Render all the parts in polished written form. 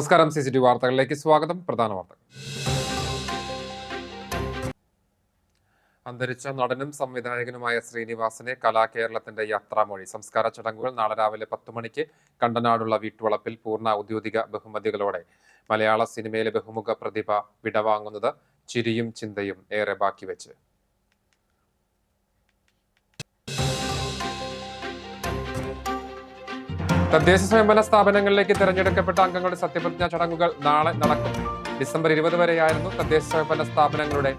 നമസ്കാരം. CCTV വാർത്തകളിലേക്ക് സ്വാഗതം. പ്രധാന വാർത്തകൾ. അന്തരിച്ച നടനും സംവിധായകനുമായ ശ്രീനിവാസനെ കലാകേരളത്തിന്റെ യാത്രാമൊഴി. സംസ്കാര ചടങ്ങുകൾ നാളെ രാവിലെ 10 മണിക്ക് കണ്ടനാടുള്ള വീട്ടുവളപ്പിൽ പൂർണ്ണ ഔദ്യോഗിക ബഹുമതികളോടെ. മലയാള സിനിമയിലെ ബഹുമുഖ പ്രതിഭ വിടവാങ്ങുന്നത് ചിരിയും ചിന്തയും ഏറെ ബാക്കി വെച്ച്. തദ്ദേശ സ്വയംഭരണ സ്ഥാപനങ്ങളിലേക്ക് തിരഞ്ഞെടുക്കപ്പെട്ട അംഗങ്ങളുടെ സത്യപ്രതിജ്ഞാ ചടങ്ങുകൾ നാളെ നടക്കും. ഡിസംബർ 20 വരെയായിരുന്നു തദ്ദേശ സ്വയംഭരണ സ്ഥാപനങ്ങളുടെ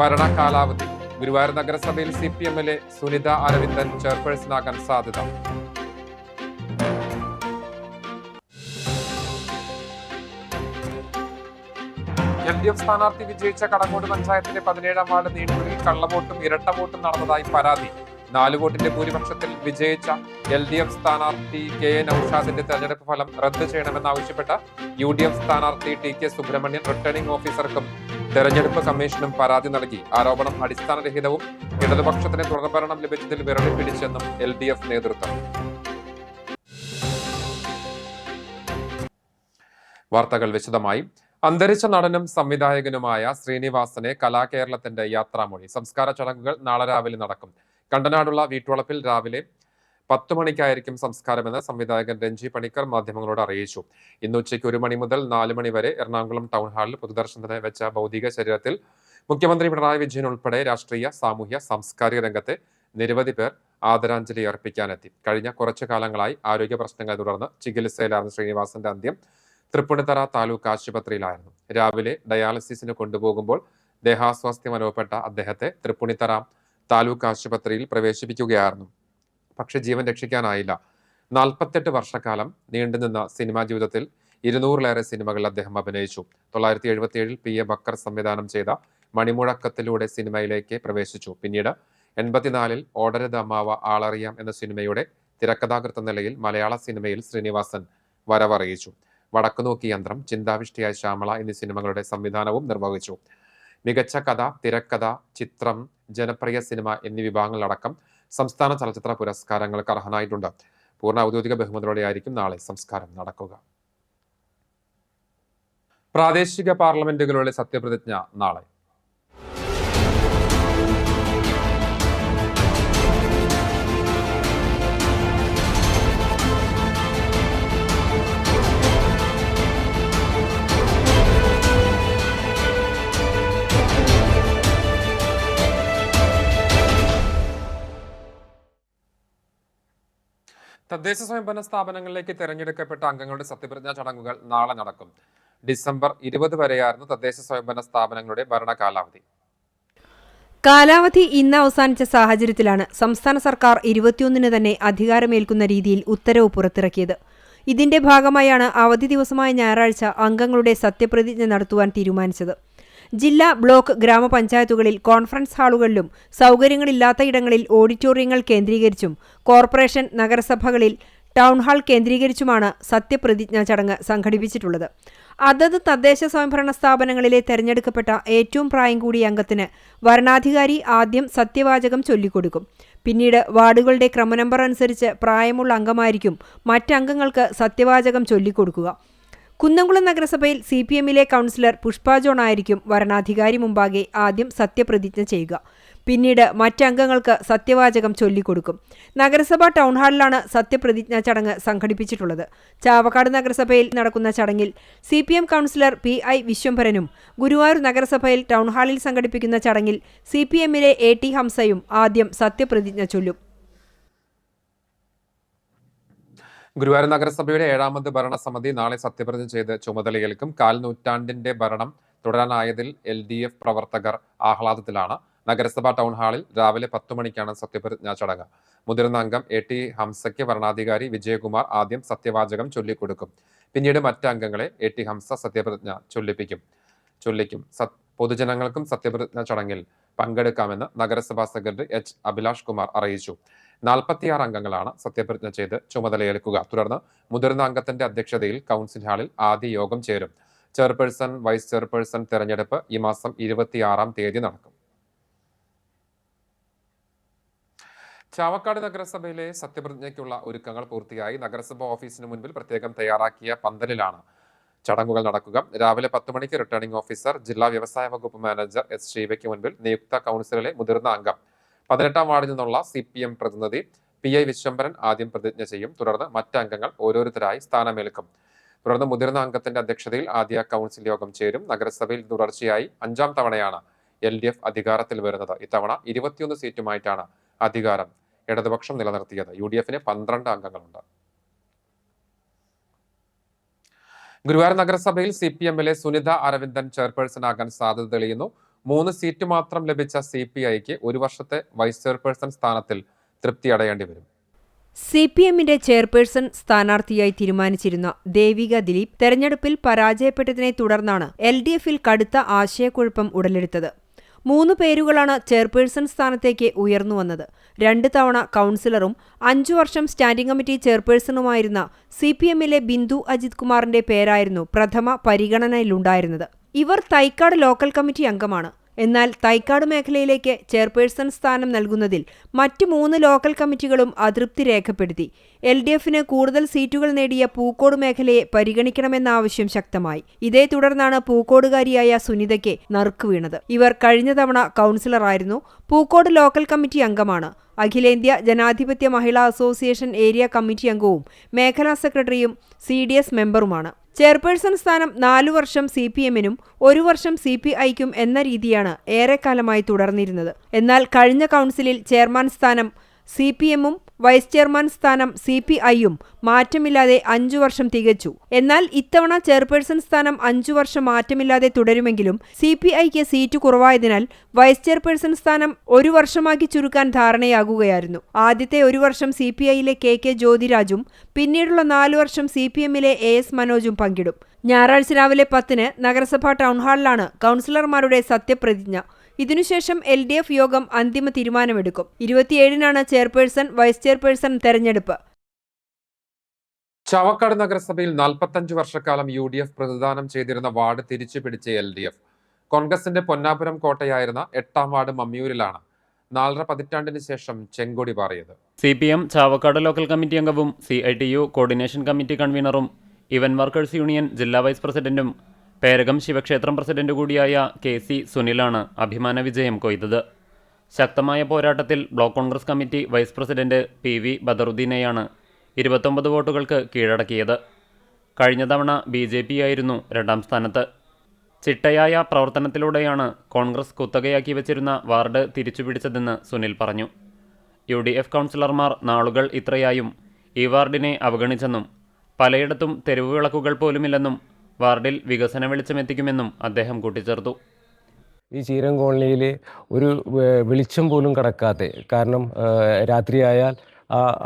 ഭരണ കാലാവധി. ഗുരുവായൂർ നഗരസഭയിൽ CPM-ലെ സുനിത അരവിന്ദൻ ചെയർപേഴ്സണാകാൻ സാധ്യത. LDF സ്ഥാനാർത്ഥി വിജയിച്ച കടങ്ങോട് പഞ്ചായത്തിലെ 17-ാം വാർഡ് നീണ്ടൂരിൽ കള്ളവോട്ടും ഇരട്ട വോട്ടും നടന്നതായി പരാതി. 4 വോട്ടിന്റെ ഭൂരിപക്ഷത്തിൽ വിജയിച്ച LDF സ്ഥാനാർത്ഥി KA നൌഷാദിന്റെ തെരഞ്ഞെടുപ്പ് ഫലം റദ്ദ് ചെയ്യണമെന്നാവശ്യപ്പെട്ട UDF സ്ഥാനാർത്ഥി TK സുബ്രഹ്മണ്യൻ റിട്ടേണിംഗ് ഓഫീസർക്കും തെരഞ്ഞെടുപ്പ് കമ്മീഷനും പരാതി നൽകി. ആരോപണം അടിസ്ഥാനരഹിതവും ഇടതുപക്ഷത്തിന് തുടർഭരണം ലഭിച്ചതിൽ വിരളി പിടിച്ചെന്നും LDF നേതൃത്വം. വാർത്തകൾ വിശദമായി. അന്തരിച്ച നടനും സംവിധായകനുമായ ശ്രീനിവാസനെ കലാകേരളത്തിന്റെ യാത്രാമൊഴി. സംസ്കാര ചടങ്ങുകൾ നാളെ രാവിലെ നടക്കും. കണ്ടനാടുള്ള വീട്ടുവളപ്പിൽ രാവിലെ 10 മണിക്കായിരിക്കും സംസ്കാരമെന്ന് സംവിധായകൻ രഞ്ജി പണിക്കർ മാധ്യമങ്ങളോട് അറിയിച്ചു. ഇന്ന് ഉച്ചയ്ക്ക് 1 മണി മുതൽ 4 മണി വരെ എറണാകുളം ടൗൺ ഹാളിൽ പൊതുദർശനത്തിന് വെച്ച ഭൗതിക ശരീരത്തിൽ മുഖ്യമന്ത്രി പിണറായി വിജയൻ ഉൾപ്പെടെ രാഷ്ട്രീയ, സാമൂഹ്യ, സാംസ്കാരിക രംഗത്തെ നിരവധി പേർ ആദരാഞ്ജലി അർപ്പിക്കാനെത്തി. കഴിഞ്ഞ കുറച്ചു കാലങ്ങളായി ആരോഗ്യ പ്രശ്നങ്ങളെ തുടർന്ന് ചികിത്സയിലായിരുന്ന ശ്രീനിവാസന്റെ അന്ത്യം തൃപ്പൂണിത്തറ താലൂക്ക് ആശുപത്രിയിലായിരുന്നു. രാവിലെ ഡയാലിസിസിന് കൊണ്ടുപോകുമ്പോൾ ദേഹാസ്വാസ്ഥ്യം അനുഭവപ്പെട്ട അദ്ദേഹത്തെ തൃപ്പൂണിത്തറ താലൂക്ക് ആശുപത്രിയിൽ പ്രവേശിപ്പിക്കുകയായിരുന്നു. പക്ഷെ ജീവൻ രക്ഷിക്കാനായില്ല. 48 വർഷക്കാലം നീണ്ടുനിന്ന സിനിമാ ജീവിതത്തിൽ 200-ലേറെ സിനിമകളിൽ അദ്ദേഹം അഭിനയിച്ചു. 1977-ൽ PA ബക്കർ സംവിധാനം ചെയ്ത മണിമുഴക്കത്തിലൂടെ സിനിമയിലേക്ക് പ്രവേശിച്ചു. പിന്നീട് 84-ൽ ഓടരുത് അമ്മാവ ആളറിയാം എന്ന സിനിമയുടെ തിരക്കഥാകൃത്ത നിലയിൽ മലയാള സിനിമയിൽ ശ്രീനിവാസൻ വരവറിയിച്ചു. വടക്കുനോക്കി യന്ത്രം, ചിന്താവിഷ്ടിയായ ശ്യാമള എന്നീ സിനിമകളുടെ സംവിധാനവും നിർവഹിച്ചു. മികച്ച കഥ, തിരക്കഥ, ചിത്രം, ജനപ്രിയ സിനിമ എന്നീ വിഭാഗങ്ങളിലടക്കം സംസ്ഥാന ചലച്ചിത്ര പുരസ്കാരങ്ങൾക്ക് അർഹനായിട്ടുണ്ട്. പൂർണ്ണ ഔദ്യോഗിക ബഹുമതിയോടെയായിരിക്കും നാളെ സംസ്കാരം നടക്കുക. പ്രാദേശിക പാർലമെന്റുകളുടെ സത്യപ്രതിജ്ഞ നാളെ. തദ്ദേശ സ്വയംഭരണ സ്ഥാപനങ്ങളിലേക്ക് തിരഞ്ഞെടുക്കപ്പെട്ട അംഗങ്ങളുടെ സത്യപ്രതിജ്ഞാ ചടങ്ങുകൾ നാളെ നടക്കും. ഡിസംബർ 20 വരെയായിരുന്നു തദ്ദേശ സ്വയംഭരണ സ്ഥാപനങ്ങളുടെ ഭരണ കാലാവധി. കാലാവധി ഇന്ന് അവസാനിച്ച സാഹചര്യത്തിലാണ് സംസ്ഥാന സർക്കാർ 21-ന് തന്നെ അധികാരമേൽക്കുന്ന രീതിയിൽ ഉത്തരവ് പുറത്തിറക്കിയത്. ഇതിന്റെ ഭാഗമായാണ് അവധി ദിവസമായ ഞായറാഴ്ച അംഗങ്ങളുടെ സത്യപ്രതിജ്ഞ നടത്തുവാൻ തീരുമാനിച്ചത്. ജില്ലാ, ബ്ലോക്ക്, ഗ്രാമപഞ്ചായത്തുകളിൽ കോൺഫറൻസ് ഹാളുകളിലും സൗകര്യങ്ങളില്ലാത്തയിടങ്ങളിൽ ഓഡിറ്റോറിയങ്ങൾ കേന്ദ്രീകരിച്ചും കോർപ്പറേഷൻ, നഗരസഭകളിൽ ടൗൺ ഹാൾ കേന്ദ്രീകരിച്ചുമാണ് സത്യപ്രതിജ്ഞാ ചടങ്ങ് സംഘടിപ്പിച്ചിട്ടുള്ളത്. അതത് തദ്ദേശ സ്വയംഭരണ സ്ഥാപനങ്ങളിലെ തെരഞ്ഞെടുക്കപ്പെട്ട ഏറ്റവും പ്രായം കൂടിയ അംഗത്തിന് വരണാധികാരി ആദ്യം സത്യവാചകം ചൊല്ലിക്കൊടുക്കും. പിന്നീട് വാർഡുകളുടെ ക്രമനമ്പർ അനുസരിച്ച് പ്രായമുള്ള അംഗമായിരിക്കും മറ്റംഗങ്ങൾക്ക് സത്യവാചകം ചൊല്ലിക്കൊടുക്കുക. കുന്നംകുളം നഗരസഭയിൽ CPM-ലെ കൗൺസിലർ പുഷ്പ ജോൺ ആയിരിക്കും വരണാധികാരി മുമ്പാകെ ആദ്യം സത്യപ്രതിജ്ഞ ചെയ്യുക. പിന്നീട് മറ്റംഗങ്ങൾക്ക് സത്യവാചകം ചൊല്ലിക്കൊടുക്കും. നഗരസഭ ടൗൺ ഹാളിലാണ് സത്യപ്രതിജ്ഞാ ചടങ്ങ് സംഘടിപ്പിച്ചിട്ടുള്ളത്. ചാവക്കാട് നഗരസഭയിൽ നടക്കുന്ന ചടങ്ങിൽ CPM കൗൺസിലർ PI വിശ്വംഭരനും, ഗുരുവായൂർ നഗരസഭയിൽ ടൗൺ ഹാളിൽ സംഘടിപ്പിക്കുന്ന ചടങ്ങിൽ CPM-ലെ AT ഹംസയും ആദ്യം സത്യപ്രതിജ്ഞ ചൊല്ലും. ഗുരുവായൂർ നഗരസഭയുടെ 7ാമത് ഭരണസമിതി നാളെ സത്യപ്രതിജ്ഞ ചെയ്ത് ചുമതലയേൽക്കും. 4 നൂറ്റാണ്ടിന്റെ ഭരണം തുടരാനായതിൽ LDF പ്രവർത്തകർ ആഹ്ലാദത്തിലാണ്. നഗരസഭ ടൗൺ ഹാളിൽ രാവിലെ 10 മണിക്കാണ് സത്യപ്രതിജ്ഞാ ചടങ്ങ്. മുതിർന്ന അംഗം AT ഹംസയ്ക്ക് ഭരണാധികാരി വിജയകുമാർ ആദ്യം സത്യവാചകം ചൊല്ലിക്കൊടുക്കും. പിന്നീട് മറ്റ് അംഗങ്ങളെ AT ഹംസ സത്യപ്രതിജ്ഞ ചൊല്ലിക്കും. പൊതുജനങ്ങൾക്കും സത്യപ്രതിജ്ഞാ ചടങ്ങിൽ പങ്കെടുക്കാമെന്ന് നഗരസഭാ സെക്രട്ടറി H അഭിലാഷ് കുമാർ അറിയിച്ചു. 46 അംഗങ്ങളാണ് സത്യപ്രതിജ്ഞ ചെയ്ത് ചുമതലയേൽക്കുക. തുടർന്ന് മുതിർന്ന അംഗത്തിന്റെ അധ്യക്ഷതയിൽ കൗൺസിൽ ഹാളിൽ ആദ്യ യോഗം ചേരും. ചെയർപേഴ്സൺ, വൈസ് ചെയർപേഴ്സൺ തെരഞ്ഞെടുപ്പ് ഈ മാസം 26-ാം തീയതി നടക്കും. ചാവക്കാട് നഗരസഭയിലെ സത്യപ്രതിജ്ഞയ്ക്കുള്ള ഒരുക്കങ്ങൾ പൂർത്തിയായി. നഗരസഭ ഓഫീസിന് മുൻപിൽ പ്രത്യേകം തയ്യാറാക്കിയ പന്തലിലാണ് ചടങ്ങുകൾ നടക്കുക. രാവിലെ 10 മണിക്ക് റിട്ടേണിംഗ് ഓഫീസർ, ജില്ലാ വ്യവസായ വകുപ്പ് മാനേജർ എസ് ശിവയ്ക്ക് മുൻപിൽ നിയുക്ത കൗൺസിലിലെ മുതിർന്ന അംഗം 18ാം വാർഡിൽ നിന്നുള്ള CPM പ്രതിനിധി PI വിശ്വംഭരൻ ആദ്യം പ്രതിജ്ഞ ചെയ്യും. തുടർന്ന് മറ്റ് അംഗങ്ങൾ ഓരോരുത്തരായി സ്ഥാനമേൽക്കും. തുടർന്ന് മുതിർന്ന അംഗത്തിന്റെ അധ്യക്ഷതയിൽ ആദ്യ കൗൺസിൽ യോഗം ചേരും. നഗരസഭയിൽ തുടർച്ചയായി 5ാം തവണയാണ് LDF അധികാരത്തിൽ വരുന്നത്. ഇത്തവണ 21 സീറ്റുമായിട്ടാണ് അധികാരം ഇടതുപക്ഷം നിലനിർത്തിയത്. UDF-ന് 12 അംഗങ്ങളുണ്ട്. ഗുരുവായൂർ നഗരസഭയിൽ CPM-ലെ സുനിത അരവിന്ദൻ ചെയർപേഴ്സൺ ആകാൻ സാധ്യത തെളിയുന്നു. 3 സീറ്റ് മാത്രം ലഭിച്ച CPI-ക്ക് 1 വർഷത്തെ വൈസ് ചെയർപേഴ്സൺ സ്ഥാനത്തിൽ തൃപ്തി അടയേണ്ടി വരും. CPM-ന്റെ ചെയർപേഴ്സൺ സ്ഥാനാർത്ഥിയായി തീരുമാനിച്ചിരുന്ന ദേവിക ദിലീപ് തെരഞ്ഞെടുപ്പിൽ പരാജയപ്പെട്ടതിനെ തുടർന്നാണ് LDF-ൽ കടുത്ത ആശയക്കുഴപ്പം ഉടലെടുത്തത്. 3 പേരുകളാണ് ചെയർപേഴ്സൺ സ്ഥാനത്തേക്ക് ഉയർന്നുവന്നത്. 2 തവണ കൗൺസിലറും 5 വർഷം സ്റ്റാൻഡിംഗ് കമ്മിറ്റി ചെയർപേഴ്സണുമായിരുന്ന CPM-ലെ ബിന്ദു അജിത് കുമാറിന്റെ പേരായിരുന്നു പ്രഥമ പരിഗണനയിലുണ്ടായിരുന്നത്. ഇവർ തൈക്കാട് ലോക്കൽ കമ്മിറ്റി അംഗമാണ്. എന്നാൽ തൈക്കാട് മേഖലയിലേക്ക് ചെയർപേഴ്സൺ സ്ഥാനം നൽകുന്നതിൽ മറ്റ് 3 ലോക്കൽ കമ്മിറ്റികളും അതൃപ്തി രേഖപ്പെടുത്തി. LDF-ന് കൂടുതൽ സീറ്റുകൾ നേടിയ പൂക്കോട് മേഖലയെ പരിഗണിക്കണമെന്ന ആവശ്യം ശക്തമായി. ഇതേ തുടർന്നാണ് പൂക്കോടുകാരിയായ സുനിതയ്ക്ക് നറുക്ക് വീണത്. ഇവർ കഴിഞ്ഞ തവണ കൗൺസിലറായിരുന്നു. പൂക്കോട് ലോക്കൽ കമ്മിറ്റി അംഗമാണ്. അഖിലേന്ത്യാ ജനാധിപത്യ മഹിളാ അസോസിയേഷൻ ഏരിയ കമ്മിറ്റി അംഗവും മേഖലാ സെക്രട്ടറിയും CDS മെമ്പറുമാണ്. ചെയർപേഴ്സൺ സ്ഥാനം 4 വർഷം CPM-നും 1 വർഷം CPI-ക്കും എന്ന രീതിയാണ് ഏറെക്കാലമായി തുടർന്നിരുന്നത്. എന്നാൽ കഴിഞ്ഞ കൗൺസിലിൽ ചെയർമാൻ സ്ഥാനം CPM-ഉം വൈസ് ചെയർമാൻ സ്ഥാനം CPI-യും മാറ്റമില്ലാതെ 5 വർഷം തികച്ചു. എന്നാൽ ഇത്തവണ ചെയർപേഴ്സൺ സ്ഥാനം 5 വർഷം മാറ്റമില്ലാതെ തുടരുമെങ്കിലും CPI-ക്ക് സീറ്റ് കുറവായതിനാൽ വൈസ് ചെയർപേഴ്സൺ സ്ഥാനം 1 വർഷമാക്കി ചുരുക്കാൻ ധാരണയാകുകയായിരുന്നു. ആദ്യത്തെ 1 വർഷം CPI-ലെ KK ജ്യോതിരാജും പിന്നീടുള്ള 4 വർഷം CPM-ലെ AS മനോജും പങ്കിടും. ഞായറാഴ്ച രാവിലെ 10-ന് നഗരസഭാ ടൗൺഹാളിലാണ് കൗൺസിലർമാരുടെ സത്യപ്രതിജ്ഞ. ഇതിനുശേഷം LDF യോഗം അന്തിമ തീരുമാനമെടുക്കും. 27-നാണ് ചെയർപേഴ്സൺ, വൈസ് ചെയർപേഴ്സൺ തെരഞ്ഞെടുപ്പ്. ചാവക്കാട് നഗരസഭയിൽ 45 വർഷക്കാലം UDF പ്രതിദാനം ചെയ്തിരുന്ന വാർഡ് തിരിച്ചുപിടിച്ച LDF. കോൺഗ്രസിന്റെ പൊന്നാപുരം കോട്ടയായിരുന്ന 8ാം വാർഡ് മമ്മിയൂരിലാണ് 4.5 പതിറ്റാണ്ടിന് ശേഷം ചെങ്കൊടി പാറിയത്. CPM ചാവക്കാട് ലോക്കൽ കമ്മിറ്റി അംഗവും CITU കോർഡിനേഷൻ കമ്മിറ്റി കൺവീനറും ഇവന്റ് വർക്കേഴ്സ് യൂണിയൻ ജില്ലാ വൈസ് പ്രസിഡന്റും പേരകം ശിവക്ഷേത്രം പ്രസിഡന്റ് കൂടിയായ KC സുനിലാണ് അഭിമാന വിജയം കൊയ്തത്. ശക്തമായ പോരാട്ടത്തിൽ block Congress committee vice president PV ബദറുദ്ദീനെയാണ് 29 വോട്ടുകൾക്ക് കീഴടക്കിയത്. കഴിഞ്ഞ തവണ BJP ആയിരുന്നു 2ാം സ്ഥാനത്ത്. ചിട്ടയായ പ്രവർത്തനത്തിലൂടെയാണ് കോൺഗ്രസ് കുത്തകയാക്കി വച്ചിരുന്ന വാർഡ് തിരിച്ചുപിടിച്ചതെന്ന് സുനിൽ പറഞ്ഞു. UDF കൗൺസിലർമാർ നാളുകൾ ഇത്രയായും ഈ വാർഡിനെ അവഗണിച്ചെന്നും പലയിടത്തും തെരുവ് വിളക്കുകൾ പോലുമില്ലെന്നും വാർഡിൽ വികസന വെളിച്ചമെത്തിക്കുമെന്നും അദ്ദേഹം കൂട്ടിച്ചേർത്തു. ഈ ചീരം കോളനിയിൽ ഒരു വെളിച്ചം പോലും കടക്കാതെ, കാരണം രാത്രിയായാൽ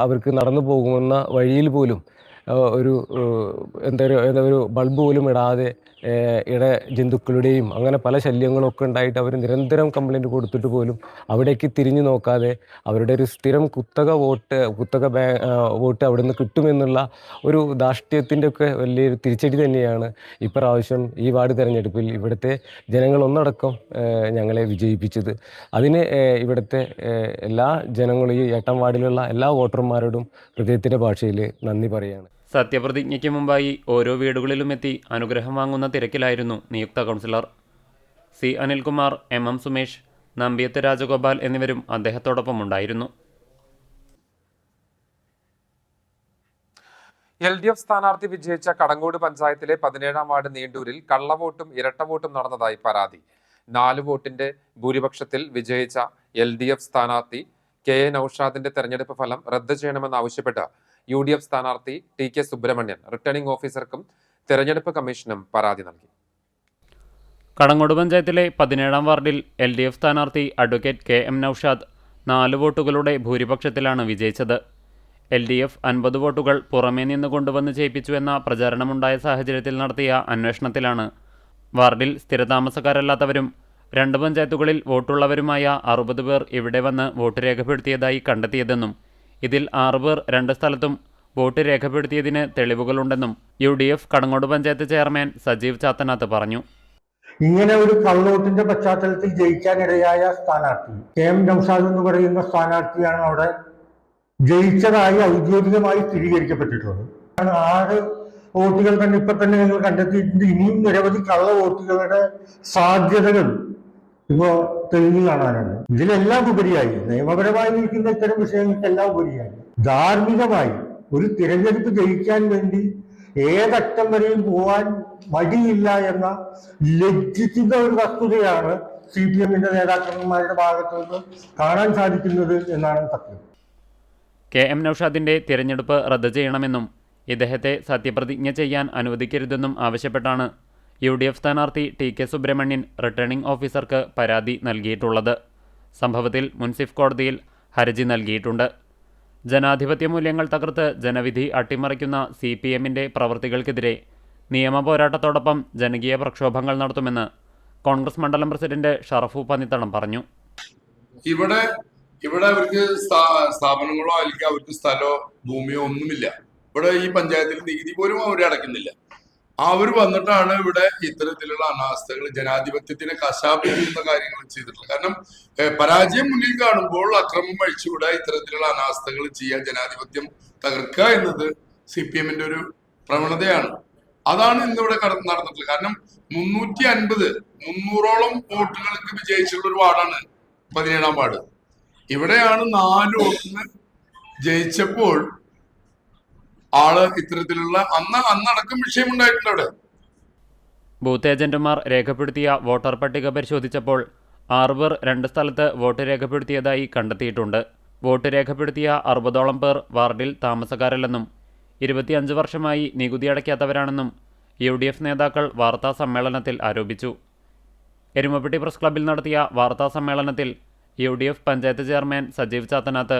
അവർക്ക് നടന്നു പോകുന്ന വഴിയിൽ പോലും ഒരു ബൾബ് പോലും ഇടാതെ ഇട ജന്തുക്കളുടെയും അങ്ങനെ പല ശല്യങ്ങളൊക്കെ ഉണ്ടായിട്ട് അവർ നിരന്തരം കംപ്ലൈൻറ്റ് കൊടുത്തിട്ട് പോലും അവിടേക്ക് തിരിഞ്ഞു നോക്കാതെ അവരുടെ ഒരു സ്ഥിരം കുത്തക വോട്ട് അവിടെ നിന്ന് കിട്ടുമെന്നുള്ള ഒരു ധാർഷ്ട്യത്തിൻ്റെ ഒക്കെ വലിയൊരു തിരിച്ചടി തന്നെയാണ് ഇപ്രാവശ്യം ഈ വാർഡ് തെരഞ്ഞെടുപ്പിൽ ഇവിടുത്തെ ജനങ്ങളൊന്നടക്കം ഞങ്ങളെ വിജയിപ്പിച്ചത്. അതിന് ഇവിടുത്തെ എല്ലാ ജനങ്ങളും, ഈ 8ാം വാർഡിലുള്ള എല്ലാ വോട്ടർമാരോടും ഹൃദയത്തിൻ്റെ ഭാഷയിൽ നന്ദി പറയുകയാണ്. സത്യപ്രതിജ്ഞയ്ക്ക് മുമ്പായി ഓരോ വീടുകളിലും എത്തി അനുഗ്രഹം വാങ്ങുന്ന തിരക്കിലായിരുന്നു നിയുക്ത councillor. C Anilkumar, MM Sumesh, Nambiyath Rajagopal എന്നിവരും അദ്ദേഹത്തോടൊപ്പം ഉണ്ടായിരുന്നു. LDF സ്ഥാനാർത്ഥി വിജയിച്ച കടങ്ങോട് പഞ്ചായത്തിലെ 17ാം വാർഡ് നീണ്ടൂരിൽ കള്ളവോട്ടും ഇരട്ടവോട്ടും നടന്നതായി പരാതി. 4 വോട്ടിന്റെ ഭൂരിപക്ഷത്തിൽ വിജയിച്ച LDF സ്ഥാനാർത്ഥി KA നൌഷാദിന്റെ തെരഞ്ഞെടുപ്പ് ഫലം റദ്ദ് ചെയ്യണമെന്നാവശ്യപ്പെട്ട് UDF സ്ഥാനാർത്ഥി TK സുബ്രഹ്മണ്യൻ റിട്ടേണിംഗ് ഓഫീസർക്കും തെരഞ്ഞെടുപ്പ് കമ്മീഷനും പരാതി നൽകി. കടങ്ങോട് പഞ്ചായത്തിലെ 17ാം വാർഡിൽ LDF സ്ഥാനാർത്ഥി അഡ്വക്കേറ്റ് KM നൌഷാദ് 4 വോട്ടുകളുടെ ഭൂരിപക്ഷത്തിലാണ് വിജയിച്ചത്. LDF 50 വോട്ടുകൾ പുറമേ നിന്ന് കൊണ്ടുവന്ന് ചെയ്യിപ്പിച്ചുവെന്ന പ്രചാരണമുണ്ടായ സാഹചര്യത്തിൽ നടത്തിയ അന്വേഷണത്തിലാണ് വാർഡിൽ സ്ഥിരതാമസക്കാരല്ലാത്തവരും 2 പഞ്ചായത്തുകളിൽ വോട്ടുള്ളവരുമായ 60 പേർ ഇവിടെ വന്ന് വോട്ട് രേഖപ്പെടുത്തിയതായി കണ്ടെത്തിയതെന്നും ഇതിൽ 6 പേർ 2 സ്ഥലത്തും വോട്ട് രേഖപ്പെടുത്തിയതിന് തെളിവുകളുണ്ടെന്നും UDF കടങ്ങോട് പഞ്ചായത്ത് ചെയർമാൻ സജീവ് ചാത്തനാത്ത് പറഞ്ഞു. ഇങ്ങനെ ഒരു കള്ളവോട്ടിന്റെ പശ്ചാത്തലത്തിൽ ജയിക്കാനിടയായ സ്ഥാനാർത്ഥി KM നൌഷാദ് എന്ന് പറയുന്ന സ്ഥാനാർത്ഥിയാണ് അവിടെ ജയിച്ചതായി ഔദ്യോഗികമായി സ്ഥിരീകരിക്കപ്പെട്ടിട്ടുള്ളത്. 6 വോട്ടുകൾ തന്നെ ഇപ്പൊ തന്നെ ഞങ്ങൾ കണ്ടെത്തിയിട്ടുണ്ട്. ഇനിയും നിരവധി കള്ള വോട്ടുകളുടെ സാധ്യതകൾ ഇപ്പോ തെളിഞ്ഞു കാണാനുണ്ട്. ഇതിലെല്ലാം ഉപരിയായി നിയമപരമായി നിൽക്കുന്ന ഇത്തരം വിഷയങ്ങൾക്കെല്ലാം ഉപരിയായി ധാർമ്മികമായി ഒരു തിരഞ്ഞെടുപ്പ് ജയിക്കാൻ വേണ്ടി ഏതറ്റം വരെയും പോവാൻ മടിയില്ല എന്ന ലജ്ജിക്കുന്ന ഒരു വസ്തുതയാണ് CPM-ന്റെ നേതാക്കന്മാരുടെ ഭാഗത്തു നിന്ന് കാണാൻ സാധിക്കുന്നത് എന്നാണ് സത്യം. KM നൗഷാദിന്റെ തിരഞ്ഞെടുപ്പ് റദ്ദ് ചെയ്യണമെന്നും ഇദ്ദേഹത്തെ സത്യപ്രതിജ്ഞ ചെയ്യാൻ അനുവദിക്കരുതെന്നും ആവശ്യപ്പെട്ടാണ് UDF സ്ഥാനാർത്ഥി TK സുബ്രഹ്മണ്യൻ റിട്ടേണിംഗ് ഓഫീസർക്ക് പരാതി നൽകിയിട്ടുള്ളത്. സംഭവത്തിൽ മുൻസിഫ് കോടതിയിൽ ഹർജി നൽകിയിട്ടുണ്ട്. ജനാധിപത്യ മൂല്യങ്ങൾ തകർത്ത് ജനവിധി അട്ടിമറിക്കുന്ന CPM-ന്റെ പ്രവൃത്തികൾക്കെതിരെ നിയമ പോരാട്ടത്തോടൊപ്പം ജനകീയ പ്രക്ഷോഭങ്ങൾ നടത്തുമെന്ന് കോൺഗ്രസ് മണ്ഡലം പ്രസിഡന്റ് ഷറഫു പന്നിത്തടം പറഞ്ഞു. ഇവിടെ അവർക്ക് സ്ഥാപനങ്ങളോ അല്ലെങ്കിൽ അവർക്ക് സ്ഥലമോ ഭൂമിയോ ഒന്നുമില്ല. ഇവിടെ ഈ പഞ്ചായത്തിൽ നികുതി പോലും അവർ അടയ്ക്കുന്നില്ല. അവർ വന്നിട്ടാണ് ഇവിടെ ഇത്തരത്തിലുള്ള അനാസ്ഥകൾ, ജനാധിപത്യത്തിനെ കശാപ്പിക്കുന്ന കാര്യങ്ങൾ ചെയ്തിട്ടുള്ളത്. കാരണം പരാജയം മുന്നിൽ കാണുമ്പോൾ അക്രമം അഴിച്ചുകൂടാ, ഇത്തരത്തിലുള്ള അനാസ്ഥകൾ ചെയ്യുക, ജനാധിപത്യം തകർക്കുക എന്നത് CPM-ന്റെ ഒരു പ്രവണതയാണ്. അതാണ് ഇന്നിവിടെ നടന്നിട്ടുള്ളത്. കാരണം 350-300ഓളം വോട്ടുകൾക്ക് വിജയിച്ചിട്ടുള്ള ഒരു വാർഡാണ് 17ാം വാർഡ്. ഇവിടെയാണ് 4 വോട്ടിന് ജയിച്ചപ്പോൾ ആള് ഇത്തരത്തിലുള്ള അന്നടക്കം വിഷയമുണ്ടായിട്ടുണ്ട്. അവിടെ ബൂത്ത് ഏജന്റുമാർ രേഖപ്പെടുത്തിയ വോട്ടർ പട്ടിക പരിശോധിച്ചപ്പോൾ 6 പേർ 2 സ്ഥലത്ത് വോട്ട് രേഖപ്പെടുത്തിയതായി കണ്ടെത്തിയിട്ടുണ്ട്. വോട്ട് രേഖപ്പെടുത്തിയ 60ഓളം പേർ വാർഡിൽ താമസക്കാരല്ലെന്നും 25 വർഷമായി നികുതി അടയ്ക്കാത്തവരാണെന്നും UDF നേതാക്കൾ വാർത്താ സമ്മേളനത്തിൽ ആരോപിച്ചു. എരുമപ്പെട്ടി പ്രസ് ക്ലബ്ബിൽ നടത്തിയ വാർത്താ സമ്മേളനത്തിൽ UDF പഞ്ചായത്ത് ചെയർമാൻ സജീവ് ചാത്തനാത്ത്,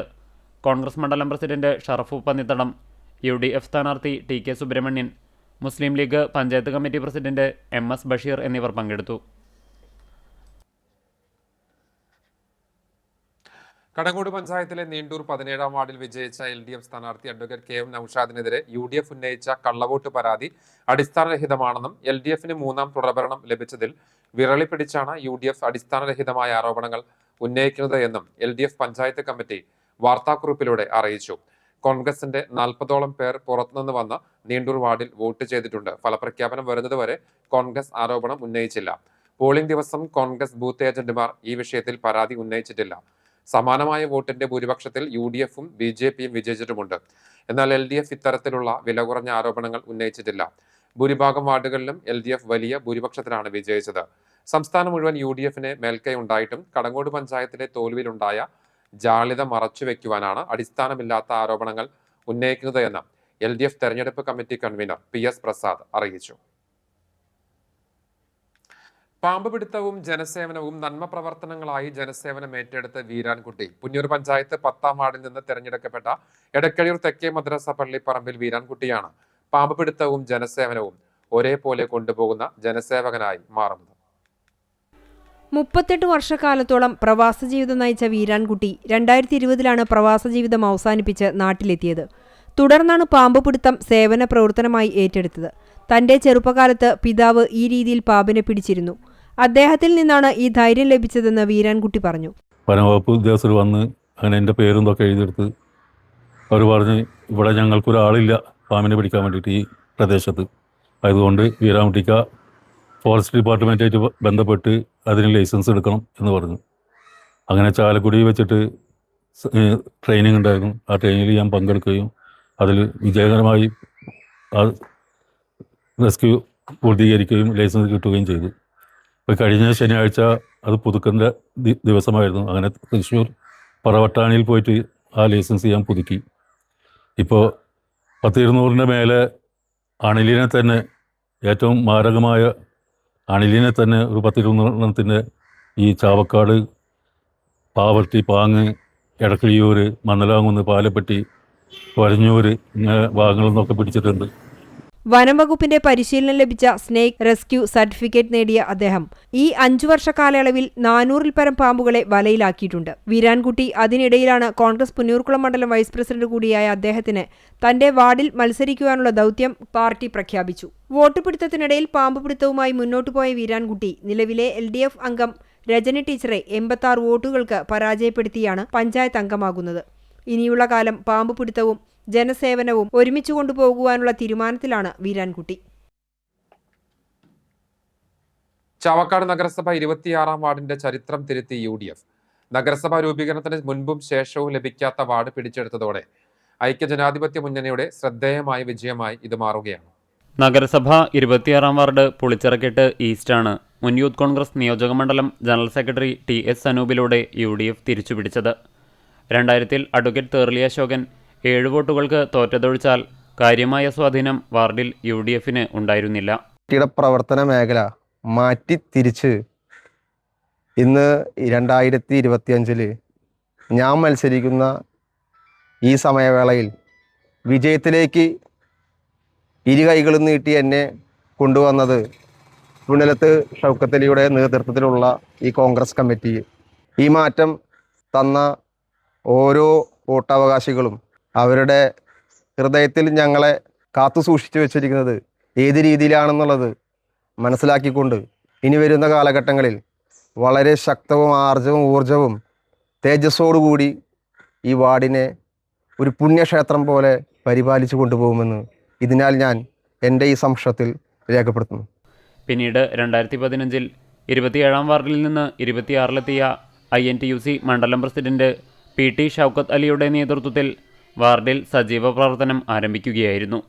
കോൺഗ്രസ് മണ്ഡലം പ്രസിഡന്റ് ഷറഫു പന്നിത്തടം, UDF സ്ഥാനാർത്ഥി TK Subrahmanian, Muslim League panchayat committee president MS Basheer എന്നിവർ പങ്കെടുത്തു. കടങ്ങോട് പഞ്ചായത്തിലെ നീണ്ടൂർ 17ാം വാർഡിൽ വിജയിച്ച LDF സ്ഥാനാർത്ഥി അഡ്വക്കേറ്റ് KM നൗഷാദിനെതിരെ UDF ഉന്നയിച്ച കള്ളവോട്ട് പരാതി അടിസ്ഥാനരഹിതമാണെന്നും LDF-ന് 3ാം തുടർഭരണം ലഭിച്ചതിൽ വിരളി പിടിച്ചാണ് UDF അടിസ്ഥാനരഹിതമായ ആരോപണങ്ങൾ ഉന്നയിക്കുന്നത് എന്നും LDF പഞ്ചായത്ത് കമ്മിറ്റി വാർത്താക്കുറിപ്പിലൂടെ അറിയിച്ചു. കോൺഗ്രസിന്റെ 40ഓളം പേർ പുറത്തുനിന്ന് വന്ന് നീണ്ടൂർ വാർഡിൽ വോട്ട് ചെയ്തിട്ടുണ്ട്. ഫലപ്രഖ്യാപനം വരുന്നതുവരെ കോൺഗ്രസ് ആരോപണം ഉന്നയിച്ചില്ല. പോളിംഗ് ദിവസം കോൺഗ്രസ് ബൂത്ത് ഏജന്റുമാർ ഈ വിഷയത്തിൽ പരാതി ഉന്നയിച്ചിട്ടില്ല. സമാനമായ വോട്ടിന്റെ ഭൂരിപക്ഷത്തിൽ UDF-ഉം BJP-യും വിജയിച്ചിട്ടുമുണ്ട്. എന്നാൽ LDF ഇത്തരത്തിലുള്ള വില കുറഞ്ഞ ആരോപണങ്ങൾ ഉന്നയിച്ചിട്ടില്ല. ഭൂരിഭാഗം വാർഡുകളിലും LDF വലിയ ഭൂരിപക്ഷത്തിലാണ് വിജയിച്ചത്. സംസ്ഥാനം മുഴുവൻ UDF-ന് മേൽക്കൈ ഉണ്ടായിട്ടും കടങ്ങോട് പഞ്ചായത്തിലെ തോൽവിയിലുണ്ടായ ജാള്യത മറച്ചുവെക്കുവാനാണ് അടിസ്ഥാനമില്ലാത്ത ആരോപണങ്ങൾ ഉന്നയിക്കുന്നത് എന്ന് LDF തെരഞ്ഞെടുപ്പ് കമ്മിറ്റി കൺവീനർ PS പ്രസാദ് അറിയിച്ചു. പാമ്പ് പിടുത്തവും ജനസേവനവും നന്മ പ്രവർത്തനങ്ങളായി ജനസേവനം ഏറ്റെടുത്ത് വീരാൻകുട്ടി. പുന്നൂർ പഞ്ചായത്ത് 10ാം വാർഡിൽ നിന്ന് തെരഞ്ഞെടുക്കപ്പെട്ട എടക്കഴിയൂർ തെക്കേ മദ്രസ പള്ളിപ്പറമ്പിൽ വീരാൻകുട്ടിയാണ് പാമ്പ് പിടുത്തവും ജനസേവനവും ഒരേപോലെ കൊണ്ടുപോകുന്ന ജനസേവകനായി മാറുന്നത്. 38 വർഷക്കാലത്തോളം പ്രവാസ ജീവിതം നയിച്ച വീരാൻകുട്ടി 2020-ലാണ് പ്രവാസ ജീവിതം അവസാനിപ്പിച്ച് നാട്ടിലെത്തിയത്. തുടർന്നാണ് പാമ്പ് പിടുത്തം സേവന പ്രവർത്തനമായി ഏറ്റെടുത്തത്. തന്റെ ചെറുപ്പകാലത്ത് പിതാവ് ഈ രീതിയിൽ പാമ്പിനെ പിടിച്ചിരുന്നു. അദ്ദേഹത്തിൽ നിന്നാണ് ഈ ധൈര്യം ലഭിച്ചതെന്ന് വീരാൻകുട്ടി പറഞ്ഞു. വനംവകുപ്പ് ഉദ്യോഗസ്ഥർ വന്ന് അങ്ങനെ എൻ്റെ പേരും ഇതൊക്കെ എഴുതിയെടുത്ത് അവർ പറഞ്ഞ് ഇവിടെ ഞങ്ങൾക്കൊരാളില്ല പാമ്പിനെ പിടിക്കാൻ വേണ്ടിയിട്ട് ഈ പ്രദേശത്ത്. അതുകൊണ്ട് വീരാൻകുട്ടിക്ക് ഫോറസ്റ്റ് ഡിപ്പാർട്ട്മെൻറ്റായിട്ട് ബന്ധപ്പെട്ട് അതിന് ലൈസൻസ് എടുക്കണം എന്ന് പറഞ്ഞു. അങ്ങനെ ചാലക്കുടി വെച്ചിട്ട് ട്രെയിനിങ് ഉണ്ടായിരുന്നു. ആ ട്രെയിനിങ്ങിൽ ഞാൻ പങ്കെടുക്കുകയും അതിൽ വിജയകരമായി ആ റെസ്ക്യൂ പൂർത്തീകരിക്കുകയും ലൈസൻസ് കിട്ടുകയും ചെയ്തു. ഇപ്പോൾ കഴിഞ്ഞ ശനിയാഴ്ച അത് പുതുക്കേണ്ട ദിവസമായിരുന്നു. അങ്ങനെ തൃശ്ശൂർ പറവട്ടാണിയിൽ പോയിട്ട് ആ ലൈസൻസ് ഞാൻ പുതുക്കി. ഇപ്പോൾ 10-200-ൻ്റെ മേലെ അണിലിനെ തന്നെ, ഏറ്റവും മാരകമായ അണിലിനെ തന്നെ ഒരു 10-200 ഈ ചാവക്കാട്, പാവർട്ടി, പാങ്ങ്, എടക്കഴിയൂർ, മന്നലാകുന്ന്, പാലപ്പെട്ടി, വരഞ്ഞൂർ ഇങ്ങനെ ഭാഗങ്ങളിൽ നിന്നൊക്കെ പിടിച്ചിട്ടുണ്ട്. വനംവകുപ്പിന്റെ പരിശീലനം ലഭിച്ച സ്നേക്ക് റെസ്ക്യൂ സർട്ടിഫിക്കറ്റ് നേടിയ അദ്ദേഹം ഈ 5 വർഷ കാലയളവിൽ 400-ൽ പരം പാമ്പുകളെ വലയിലാക്കിയിട്ടുണ്ട്. വീരാൻകുട്ടി അതിനിടയിലാണ് കോൺഗ്രസ് പുന്നൂർകുളം മണ്ഡലം വൈസ് പ്രസിഡന്റ് കൂടിയായ അദ്ദേഹത്തിന് തന്റെ വാർഡിൽ മത്സരിക്കുവാനുള്ള ദൗത്യം പാർട്ടി പ്രഖ്യാപിച്ചു. വോട്ട് പിടുത്തത്തിനിടയിൽ പാമ്പ് പിടുത്തവുമായി മുന്നോട്ടു പോയ വീരാൻകുട്ടി നിലവിലെ LDF അംഗം രജനി ടീച്ചറെ 86 വോട്ടുകൾക്ക് പരാജയപ്പെടുത്തിയാണ് പഞ്ചായത്ത് അംഗമാകുന്നത്. ഇനിയുള്ള കാലം പാമ്പ് പിടുത്തവും ജനസേവനവും ഒരുമിച്ച് കൊണ്ടുപോകുവാനുള്ള തീരുമാനത്തിലാണ് വീരാൻകുട്ടി. ചാവക്കാട് നഗരസഭ 26-ാം വാർഡിന്റെ ചരിത്രം തിരുത്തി UDF. നഗരസഭാ രൂപീകരണത്തിന് മുൻപും ശേഷവും ലഭിക്കാത്ത വാർഡ് പിടിച്ചെടുത്തതോടെ ഐക്യജനാധിപത്യ മുന്നണിയുടെ ശ്രദ്ധേയമായ വിജയമായി ഇത് മാറുകയാണ്. നഗരസഭ 26-ാം വാർഡ് പുളിച്ചിറക്കെട്ട് ഈസ്റ്റാണ് മുൻ യൂത്ത് കോൺഗ്രസ് നിയോജക മണ്ഡലം ജനറൽ സെക്രട്ടറി TS സനൂപിലൂടെ UDF തിരിച്ചുപിടിച്ചത്. 2000-ൽ അഡ്വക്കേറ്റ് തേർലി അശോകൻ 7 വോട്ടുകൾക്ക് തോറ്റതൊഴിച്ചാൽ കാര്യമായ സ്വാധീനം വാർഡിൽ UDFന് ഉണ്ടായിരുന്നില്ല. പ്രവർത്തന മേഖല മാറ്റി തിരിച്ച് ഇന്ന് 2025 ഞാൻ മത്സരിക്കുന്ന ഈ സമയവേളയിൽ വിജയത്തിലേക്ക് ഇരു കൈകളും നീട്ടി എന്നെ കൊണ്ടുവന്നത് പുന്നലത്ത് ഷൗക്കത്ത് അലിയുടെ നേതൃത്വത്തിലുള്ള ഈ കോൺഗ്രസ് കമ്മിറ്റി. ഈ മാറ്റം തന്ന ഓരോ വോട്ടവകാശികളും അവരുടെ ഹൃദയത്തിൽ ഞങ്ങളെ കാത്തു സൂക്ഷിച്ചു വെച്ചിരിക്കുന്നത് ഏത് രീതിയിലാണെന്നുള്ളത് മനസ്സിലാക്കിക്കൊണ്ട് ഇനി വരുന്ന കാലഘട്ടങ്ങളിൽ വളരെ ശക്തവും ആർജവും ഊർജവും തേജസ്സോടുകൂടി ഈ വാർഡിനെ ഒരു പുണ്യക്ഷേത്രം പോലെ പരിപാലിച്ചു കൊണ്ടുപോകുമെന്ന് ഇതിനാൽ ഞാൻ എൻ്റെ ഈ സംശയത്തിൽ രേഖപ്പെടുത്തുന്നു. പിന്നീട് 2015-ൽ 27-ാം വാർഡിൽ നിന്ന് 26-ലെത്തിയ INTUC മണ്ഡലം പ്രസിഡന്റ് PT ഷൗക്കത്ത് അലിയുടെ നേതൃത്വത്തിൽ വാർഡിൽ സജീവ പ്രവർത്തനം ആരംഭിക്കുകയായിരുന്നു.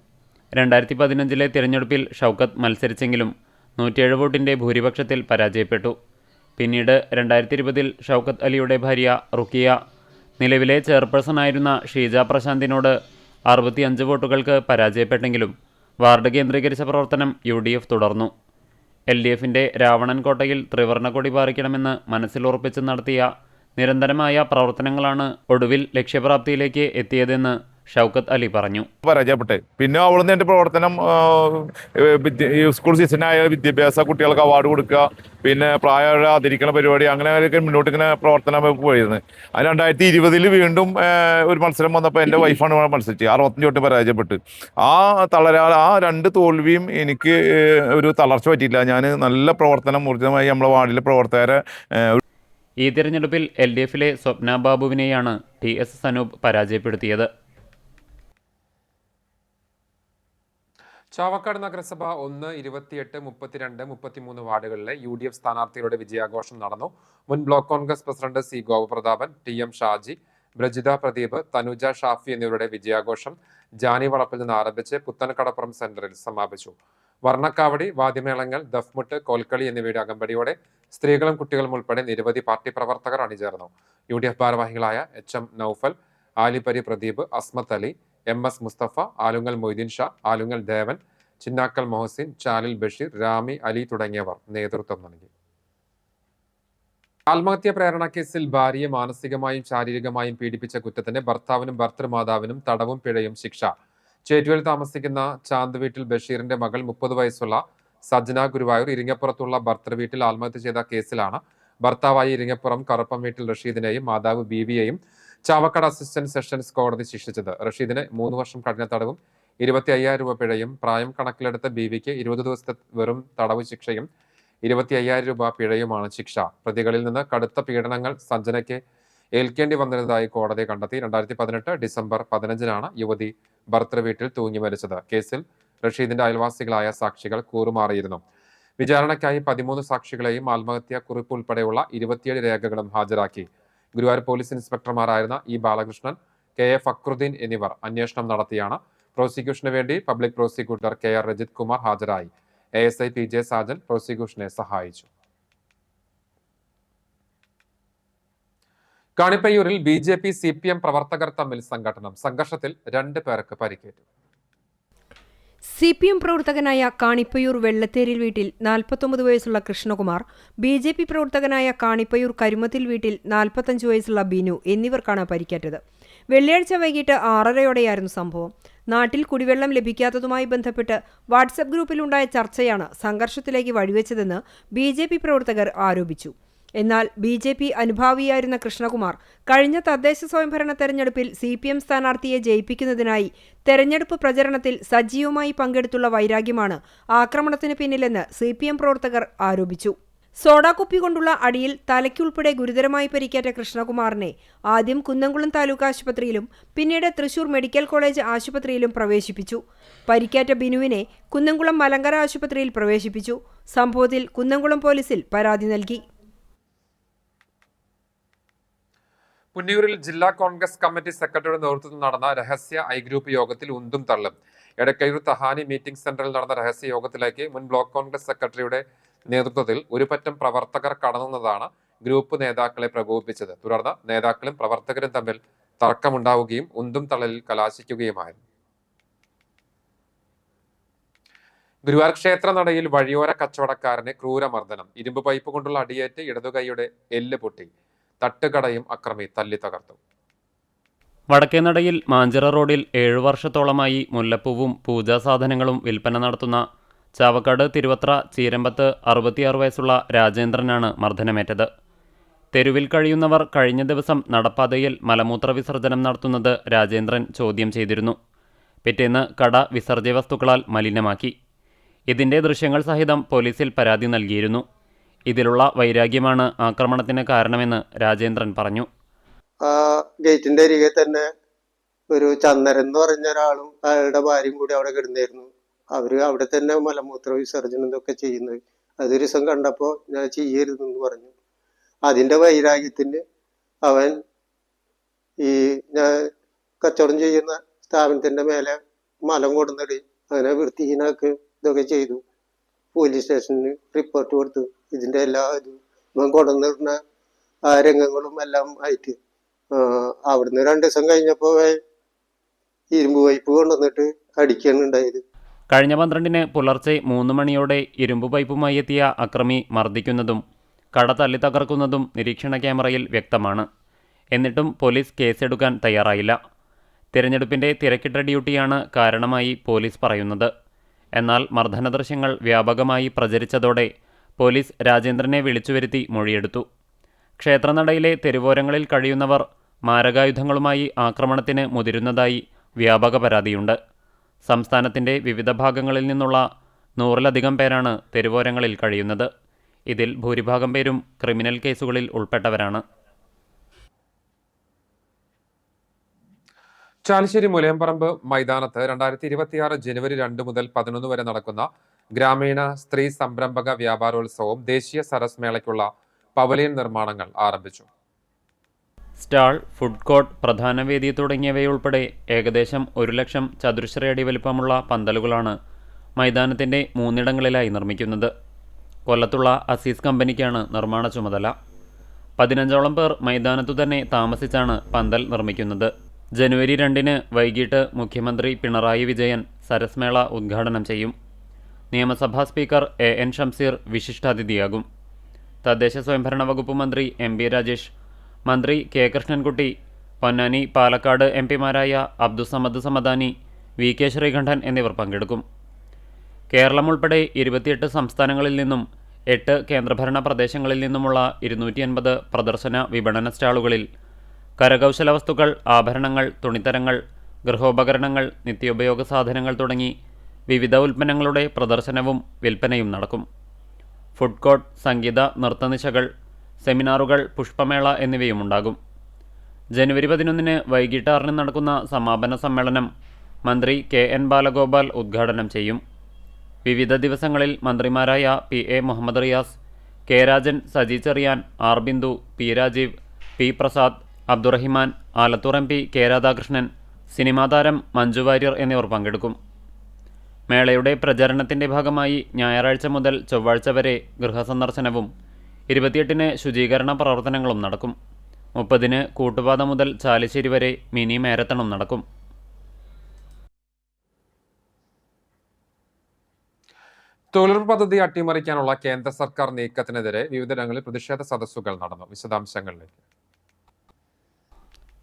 2015-ലെ തിരഞ്ഞെടുപ്പിൽ ഷൗക്കത്ത് മത്സരിച്ചെങ്കിലും 107 വോട്ടിൻ്റെ ഭൂരിപക്ഷത്തിൽ പരാജയപ്പെട്ടു. പിന്നീട് 2020-ൽ ഷൗക്കത്ത് അലിയുടെ ഭാര്യ റുക്കിയ നിലവിലെ ചെയർപേഴ്സണായിരുന്ന ഷീജ പ്രശാന്തിനോട് 65 വോട്ടുകൾക്ക് പരാജയപ്പെട്ടെങ്കിലും വാർഡ് കേന്ദ്രീകരിച്ച പ്രവർത്തനം UDF തുടർന്നു. LDFൻ്റെ രാവണൻ കോട്ടയിൽ ത്രിവർണ്ണക്കൊടി പാറിക്കണമെന്ന് മനസ്സിലുറപ്പിച്ച് നടത്തിയ നിരന്തരമായ പ്രവർത്തനങ്ങളാണ് ഒടുവിൽ ലക്ഷ്യപ്രാപ്തിയിലേക്ക് എത്തിയതെന്ന് ഷൗക്കത്ത് അലി പറഞ്ഞു. പരാജയപ്പെട്ടെ പിന്നെ അവിടുന്ന് എൻ്റെ പ്രവർത്തനം സ്കൂൾ സീസണായ വിദ്യാഭ്യാസ കുട്ടികൾക്ക് അവാർഡ് കൊടുക്കുക, പിന്നെ പ്രായം ആദരിക്കുന്ന പരിപാടി, അങ്ങനെയൊക്കെ മുന്നോട്ട് ഇങ്ങനെ പ്രവർത്തനം പോയിരുന്നു. അത് 2020-ൽ വീണ്ടും ഒരു മത്സരം വന്നപ്പോൾ എൻ്റെ വൈഫാണ് മത്സരിച്ചത്. 65 വോട്ട് പരാജയപ്പെട്ട് ആ 2 തോൽവിയും എനിക്ക് ഒരു തളർച്ച പറ്റിയില്ല. ഞാൻ നല്ല പ്രവർത്തനം ഊർജിതമായി നമ്മളെ വാർഡിലെ പ്രവർത്തകരെ. ഈ തിരഞ്ഞെടുപ്പിൽ LDFലെ സ്വപ്ന ബാബുവിനെയാണ് TS സനൂപ് പരാജയപ്പെടുത്തിയത്. ചാവക്കാട് നഗരസഭ 1, 28, 32, 33 വാർഡുകളിലെ UDF സ്ഥാനാർത്ഥികളുടെ വിജയാഘോഷം നടന്നു. മുൻ block Congress president C. Gopaprathapan, TM Shaji, Brajitha Pradeep, Thanuja Shafi എന്നിവരുടെ വിജയാഘോഷം ജാനി വളപ്പിൽ നിന്ന് ആരംഭിച്ച് പുത്തൻകടപ്പുറം സെന്ററിൽ സമാപിച്ചു. വർണ്ണക്കാവടി, വാദ്യമേളങ്ങൾ, ദഫ്മുട്ട്, കോൽക്കളി എന്നിവയുടെ അകമ്പടിയോടെ സ്ത്രീകളും കുട്ടികളും ഉൾപ്പെടെ നിരവധി പാർട്ടി പ്രവർത്തകർ അണിചേർന്നു. UDF ഭാരവാഹികളായ HM നൌഫൽ, ആലിപ്പരി പ്രദീപ്, അസ്മത്ത് അലി, MS മുസ്തഫ, ആലുങ്ങൽ മൊയ്തീൻ ഷാ, ആലുങ്ങൽ ദേവൻ, ചിന്നാക്കൽ മൊഹസിൻ, ചാലിൽ ബഷീർ, രാമി അലി തുടങ്ങിയവർ നേതൃത്വം നൽകി. ആത്മഹത്യാ പ്രേരണ കേസിൽ ഭാര്യയെ മാനസികമായും ശാരീരികമായും പീഡിപ്പിച്ച കുറ്റത്തിന് ഭർത്താവിനും ഭർത്തൃമാതാവിനും തടവും പിഴയും ശിക്ഷ. ചേറ്റുവയിൽ താമസിക്കുന്ന ചാന്ത് വീട്ടിൽ ബഷീറിന്റെ മകൾ 30 വയസ്സുള്ള സജ്ന ഗുരുവായൂർ ഇരിങ്ങപ്പുറത്തുള്ള ഭർത്തൃ വീട്ടിൽ ആത്മഹത്യ ചെയ്ത കേസിലാണ് ഭർത്താവായി ഇരിങ്ങപ്പുറം കറുപ്പം വീട്ടിൽ റഷീദിനെയും മാതാവ് ബീവിയെയും ചാവക്കാട് അസിസ്റ്റന്റ് സെഷൻസ് കോടതി ശിക്ഷിച്ചത്. റഷീദിന് 3 വർഷം കഠിന തടവും 25,000 രൂപ പിഴയും, പ്രായം കണക്കിലെടുത്ത ബീവിക്ക് 20 ദിവസത്തെ വെറും തടവ് ശിക്ഷയും 25,000 രൂപ പിഴയുമാണ് ശിക്ഷ. പ്രതികളിൽ നിന്ന് കടുത്ത പീഡനങ്ങൾ സജ്ജനയ്ക്ക് ഏൽക്കേണ്ടി വന്നിരുന്നതായി കോടതി കണ്ടെത്തി. 2018 ഡിസംബർ 15-നാണ് യുവതി ഭർത്തൃ വീട്ടിൽ തൂങ്ങി മരിച്ചത്. കേസിൽ റഷീദിന്റെ അയൽവാസികളായ സാക്ഷികൾ കൂറുമാറിയിരുന്നു. വിചാരണയ്ക്കായി 13 സാക്ഷികളെയും ആത്മഹത്യാ കുറിപ്പ് ഉൾപ്പെടെയുള്ള 27 രേഖകളും ഹാജരാക്കി. ഗുരുവായൂർ പോലീസ് ഇൻസ്പെക്ടർമാരായിരുന്ന E. ബാലകൃഷ്ണൻ, KA ഫക്രുദ്ദീൻ എന്നിവർ അന്വേഷണം നടത്തിയാണ്. പ്രോസിക്യൂഷന് വേണ്ടി public prosecutor KR Rajith Kumar ഹാജരായി. ASI PJ സാജൻ പ്രോസിക്യൂഷനെ സഹായിച്ചു. കാണിപ്പയ്യൂരിൽ BJP CPM പ്രവർത്തകർ തമ്മിൽ സംഘർഷത്തിൽ 2 പേർക്ക് പരിക്കേറ്റു. CPM പ്രവർത്തകനായ കാണിപ്പയ്യൂർ വെള്ളത്തേരിൽ വീട്ടിൽ 49 വയസ്സുള്ള കൃഷ്ണകുമാർ, BJP പ്രവർത്തകനായ കാണിപ്പയ്യൂർ കരുമത്തിൽ വീട്ടിൽ 45 വയസ്സുള്ള ബിനു എന്നിവർക്കാണ് പരിക്കേറ്റത്. വെള്ളിയാഴ്ച വൈകിട്ട് 6:30യോടെയായിരുന്നു സംഭവം. നാട്ടിൽ കുടിവെള്ളം ലഭിക്കാത്തതുമായി ബന്ധപ്പെട്ട് വാട്സപ്പ് ഗ്രൂപ്പിലുണ്ടായ ചർച്ചയാണ് സംഘർഷത്തിലേക്ക് വഴിവെച്ചതെന്ന് BJP പ്രവർത്തകർ ആരോപിച്ചു. എന്നാൽ BJP അനുഭാവിയായിരുന്ന കൃഷ്ണകുമാർ കഴിഞ്ഞ തദ്ദേശ സ്വയംഭരണ തെരഞ്ഞെടുപ്പിൽ CPM സ്ഥാനാർത്ഥിയെ ജയിപ്പിക്കുന്നതിനായി തെരഞ്ഞെടുപ്പ് പ്രചരണത്തിൽ സജീവമായി പങ്കെടുത്തുള്ള വൈരാഗ്യമാണ് ആക്രമണത്തിന് പിന്നിലെന്ന് CPM പ്രവർത്തകർ ആരോപിച്ചു. സോഡാക്കുപ്പി കൊണ്ടുള്ള അടിയിൽ തലയ്ക്കുൾപ്പെടെ ഗുരുതരമായി പരിക്കേറ്റ കൃഷ്ണകുമാറിനെ ആദ്യം കുന്നംകുളം താലൂക്ക് ആശുപത്രിയിലും പിന്നീട് തൃശൂർ മെഡിക്കൽ കോളേജ് ആശുപത്രിയിലും പ്രവേശിപ്പിച്ചു. പരിക്കേറ്റ ബിനുവിനെ കുന്നംകുളം മലങ്കര ആശുപത്രിയിൽ പ്രവേശിപ്പിച്ചു. സംഭവത്തിൽ കുന്നംകുളം പോലീസിൽ പരാതി നൽകി. പുന്നയൂരിൽ ജില്ലാ കോൺഗ്രസ് കമ്മിറ്റി സെക്രട്ടറിയുടെ നേതൃത്വത്തിൽ നടന്ന രഹസ്യ ഐ ഗ്രൂപ്പ് യോഗത്തിൽ ഉന്തും തള്ളും. എടക്കയൂർ തഹാനി മീറ്റിംഗ് സെന്ററിൽ നടന്ന രഹസ്യ യോഗത്തിലേക്ക് മുൻ ബ്ലോക്ക് കോൺഗ്രസ് സെക്രട്ടറിയുടെ നേതൃത്വത്തിൽ ഒരുപറ്റം പ്രവർത്തകർ കടന്നതാണ് ഗ്രൂപ്പ് നേതാക്കളെ പ്രകോപിപ്പിച്ചത്. തുടർന്ന് നേതാക്കളും പ്രവർത്തകരും തമ്മിൽ തർക്കമുണ്ടാവുകയും ഉന്തും തള്ളലിൽ കലാശിക്കുകയുമായിരുന്നു. ഗുരുവായൂർ ക്ഷേത്ര നടയിൽ വഴിയോര കച്ചവടക്കാരന് ക്രൂരമർദ്ദനം. ഇരുമ്പ് പൈപ്പ് കൊണ്ടുള്ള അടിയേറ്റ് ഇടതുകൈയുടെ എല്ല് പൊട്ടി. തട്ടുകടയും അക്രമി തല്ലി തകർത്തു. വടക്കേനടയിൽ മാഞ്ചിറ റോഡിൽ 7 വർഷത്തോളമായി മുല്ലപ്പൂവും പൂജാസാധനങ്ങളും വിൽപ്പന നടത്തുന്ന ചാവക്കാട് തിരുവത്ര ചീരമ്പത്ത് 66 വയസ്സുള്ള രാജേന്ദ്രനാണ് മർദ്ദനമേറ്റത്. തെരുവിൽ കഴിയുന്നവർ കഴിഞ്ഞ ദിവസം നടപ്പാതയിൽ മലമൂത്ര വിസർജനം നടത്തുന്നത് രാജേന്ദ്രൻ ചോദ്യം ചെയ്തിരുന്നു. പിറ്റേന്ന് കട വിസർജ്യ വസ്തുക്കളാൽ മലിനമാക്കി. ഇതിൻ്റെ ദൃശ്യങ്ങൾ സഹിതം പോലീസിൽ പരാതി നൽകിയിരുന്നു. ഇതിലുള്ള വൈരാഗ്യമാണ് ആക്രമണത്തിന് കാരണമെന്ന് രാജേന്ദ്രൻ പറഞ്ഞു. ആ ഗേറ്റിന്റെ അരികെ തന്നെ ഒരു ചന്ദരൻ എന്ന് പറഞ്ഞ ഒരാളും അയാളുടെ ഭാര്യയും കൂടി അവിടെ കിടന്നായിരുന്നു. അവര് അവിടെ തന്നെ മലമൂത്ര വിസർജനം ഇതൊക്കെ ചെയ്യുന്നത്. അതൊരു ദിവസം കണ്ടപ്പോൾ ഞാൻ ചെയ്യരുതെന്ന് പറഞ്ഞു. അതിന്റെ വൈരാഗ്യത്തിന് അവൻ ഈ ഞാൻ കച്ചവടം ചെയ്യുന്ന സ്ഥാപനത്തിന്റെ മേലെ മലം കൊടുന്നിടി അങ്ങനെ വൃത്തിഹീനാക്ക് ഇതൊക്കെ ചെയ്തു. പോലീസ് സ്റ്റേഷനിൽ റിപ്പോർട്ട് കൊടുത്തു. ഇതിന്റെ എല്ലാ ഇവൻ കൊണ്ടുവന്നിരുന്ന ആ രംഗങ്ങളും എല്ലാം ആയിട്ട് അവിടുന്ന് 2 ദിവസം കഴിഞ്ഞപ്പോൾ ഇരുമ്പ് പൈപ്പ് കൊണ്ടുവന്നിട്ട് അടിക്കാണ് ഉണ്ടായത്. കഴിഞ്ഞ 12-ന് പുലർച്ചെ 3 മണിയോടെ ഇരുമ്പ് പൈപ്പുമായി എത്തിയ അക്രമി മർദ്ദിക്കുന്നതും കട തല്ലി തകർക്കുന്നതും നിരീക്ഷണ ക്യാമറയിൽ വ്യക്തമാണ്. എന്നിട്ടും പോലീസ് കേസെടുക്കാൻ തയ്യാറായില്ല. തിരഞ്ഞെടുപ്പിൻ്റെ തിരക്കിട്ട ഡ്യൂട്ടിയാണ് കാരണമായി പോലീസ് പറയുന്നത്. എന്നാൽ മർദ്ദന ദൃശ്യങ്ങൾ വ്യാപകമായി പ്രചരിച്ചതോടെ പോലീസ് രാജേന്ദ്രനെ വിളിച്ചുവരുത്തി മൊഴിയെടുത്തു. ക്ഷേത്രനടയിലെ തെരുവോരങ്ങളിൽ കഴിയുന്നവർ മാരകായുധങ്ങളുമായി ആക്രമണത്തിന് മുതിരുന്നതായി വ്യാപക പരാതിയുണ്ട്. സംസ്ഥാനത്തിൻ്റെ വിവിധ ഭാഗങ്ങളിൽ നിന്നുള്ള 100-ലധികം പേരാണ് തെരുവോരങ്ങളിൽ കഴിയുന്നത്. ഇതിൽ ഭൂരിഭാഗം പേരും ക്രിമിനൽ കേസുകളിൽ ഉൾപ്പെട്ടവരാണ്. ചാലിശ്ശേരി മുലയംപറമ്പ് മൈതാനത്ത് 2026 ജനുവരി 2 മുതൽ 11 വരെ നടക്കുന്ന ഗ്രാമീണ സ്ത്രീ സംരംഭക വ്യാപാരോത്സവവും ദേശീയ സരസ് മേളയ്ക്കുള്ള പവലിയൻ നിർമ്മാണങ്ങൾ ആരംഭിച്ചു. സ്റ്റാൾ, ഫുഡ് കോർട്ട്, പ്രധാന വേദി തുടങ്ങിയവയുൾപ്പെടെ ഏകദേശം 1 ലക്ഷം ചതുരശ്ര അടി വലിപ്പമുള്ള പന്തലുകളാണ് മൈതാനത്തിൻ്റെ 3 നിർമ്മിക്കുന്നത്. കൊല്ലത്തുള്ള അസീസ് കമ്പനിക്കാണ് നിർമ്മാണ ചുമതല. 15ഓളം പേർ മൈതാനത്തു തന്നെ താമസിച്ചാണ് പന്തൽ നിർമ്മിക്കുന്നത്. ജനുവരി 2-ന് വൈകിട്ട് മുഖ്യമന്ത്രി പിണറായി വിജയൻ സരസ് മേള ഉദ്ഘാടനം ചെയ്യും. നിയമസഭാ സ്പീക്കർ A.N. ഷംസീർ വിശിഷ്ടാതിഥിയാകും. തദ്ദേശ സ്വയംഭരണ വകുപ്പ് മന്ത്രി M.B. രാജേഷ്, മന്ത്രി K. കൃഷ്ണൻകുട്ടി, പൊന്നാനി പാലക്കാട് MP-മാരായ അബ്ദുസമദ് സമദാനി, V.K. ശ്രീകണ്ഠൻ എന്നിവർ പങ്കെടുക്കും. കേരളം ഉൾപ്പെടെ 28 സംസ്ഥാനങ്ങളിൽ നിന്നും 8 കേന്ദ്രഭരണ പ്രദേശങ്ങളിൽ നിന്നുമുള്ള 250 പ്രദർശന വിപണന സ്റ്റാളുകളിൽ കരകൗശല വസ്തുക്കൾ, ആഭരണങ്ങൾ, തുണിത്തരങ്ങൾ, ഗൃഹോപകരണങ്ങൾ, നിത്യോപയോഗ സാധനങ്ങൾ തുടങ്ങി വിവിധ ഉൽപ്പന്നങ്ങളുടെ പ്രദർശനവും വിൽപ്പനയും നടക്കും. ഫുഡ് കോർട്ട്, സംഗീത നൃത്തനിശകൾ, സെമിനാറുകൾ, പുഷ്പമേള എന്നിവയും ഉണ്ടാകും. ജനുവരി 11-ന് വൈകിട്ട് 6-ന് നടക്കുന്ന സമാപന സമ്മേളനം മന്ത്രി K.N. ബാലഗോപാൽ ഉദ്ഘാടനം ചെയ്യും. വിവിധ ദിവസങ്ങളിൽ മന്ത്രിമാരായ P.A. Muhammad Riyas, K. Rajan, Saji Cherian, R. Bindu, P. Rajeev, P. Prasad, Abdurahiman, Alathur MP K. Radhakrishnan, cinema താരം മഞ്ജു വാര്യർ എന്നിവർ പങ്കെടുക്കും. മേളയുടെ പ്രചരണത്തിൻ്റെ ഭാഗമായി ഞായറാഴ്ച മുതൽ ചൊവ്വാഴ്ച വരെ ഗൃഹസന്ദർശനവും 28-ന് ശുചീകരണ പ്രവർത്തനങ്ങളും നടക്കും. 30-ന് കൂട്ടുപാത മുതൽ ചാലിശ്ശേരി വരെ മിനി മാരത്തണും നടക്കും. തൊഴിലുറപ്പ് പദ്ധതി അട്ടിമറിക്കാനുള്ള കേന്ദ്ര സർക്കാർ നീക്കത്തിനെതിരെ വിവിധയിടങ്ങളിൽ പ്രതിഷേധ സദസ്സുകൾ നടന്നു. വിശദാംശങ്ങളിലേക്ക്.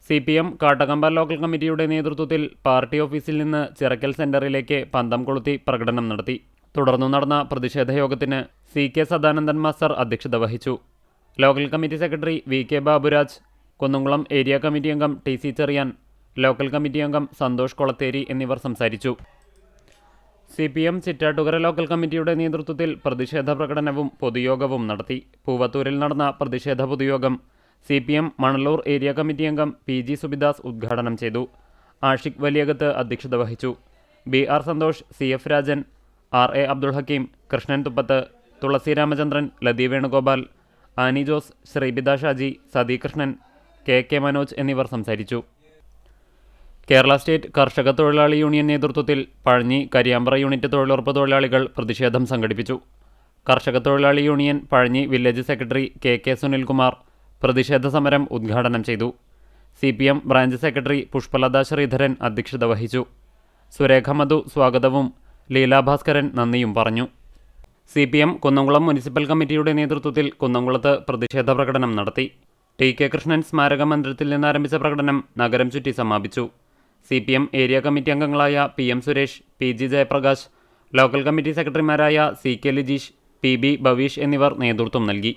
CPM കാട്ടകമ്പ ലോക്കൽ കമ്മിറ്റിയുടെ നേതൃത്വത്തിൽ പാർട്ടി ഓഫീസിൽ നിന്ന് ചിറക്കൽ സെന്ററിലേക്ക് പന്തം കൊളുത്തി പ്രകടനം നടത്തി. തുടർന്നു നടന്ന പ്രതിഷേധ യോഗത്തിന് CK സദാനന്ദൻ മാസ്റ്റർ അധ്യക്ഷത വഹിച്ചു. Local committee secretary VK Baburaj, Kunnamkulam area committee അംഗം TC ചെറിയാൻ, ലോക്കൽ കമ്മിറ്റി അംഗം സന്തോഷ് കൊളത്തേരി എന്നിവർ സംസാരിച്ചു. CPM ചിറ്റാട്ടുകര ലോക്കൽ കമ്മിറ്റിയുടെ നേതൃത്വത്തിൽ പ്രതിഷേധ പ്രകടനവും പൊതുയോഗവും നടത്തി. പൂവത്തൂരിൽ നടന്ന പ്രതിഷേധ പൊതുയോഗം CPM മണലൂർ ഏരിയ കമ്മിറ്റി അംഗം PG സുബിദാസ് ഉദ്ഘാടനം ചെയ്തു. ആഷിഖ് വലിയകത്ത് അധ്യക്ഷത വഹിച്ചു. BR Santhosh, CF Rajan, RA Abdul Hakkim, Krishnan Thuppath, Thulasi Ramachandran, Lathi Venugopal, Annie Jose, Sreebida Shaji, Sathi Krishnan, KK Manoj എന്നിവർ സംസാരിച്ചു. കേരള സ്റ്റേറ്റ് കർഷക തൊഴിലാളി യൂണിയൻ നേതൃത്വത്തിൽ പഴഞ്ഞി കരിയാമ്പ്ര യൂണിറ്റ് തൊഴിലുറപ്പ് തൊഴിലാളികൾ പ്രതിഷേധം സംഘടിപ്പിച്ചു. കർഷക തൊഴിലാളി union Pazhanji village secretary KK Sunilkumar പ്രതിഷേധ സമരം ഉദ്ഘാടനം ചെയ്തു. CPM branch secretary Pushpalatha Sreedharan അധ്യക്ഷത വഹിച്ചു. സുരേഖ മധു സ്വാഗതവും ലീലാ ഭാസ്കരൻ നന്ദിയും പറഞ്ഞു. CPM കുന്നംകുളം മുനിസിപ്പൽ കമ്മിറ്റിയുടെ നേതൃത്വത്തിൽ കുന്നംകുളത്ത് പ്രതിഷേധ പ്രകടനം നടത്തി. TK കൃഷ്ണൻ സ്മാരക മന്ദിരത്തിൽ നിന്നാരംഭിച്ച പ്രകടനം നഗരം ചുറ്റി സമാപിച്ചു. CPM ഏരിയ കമ്മിറ്റി അംഗങ്ങളായ PM Suresh, PG Jayaprakash, local committee സെക്രട്ടറിമാരായ CK ലിജീഷ്, PB ഭവീഷ് എന്നിവർ നേതൃത്വം നൽകി.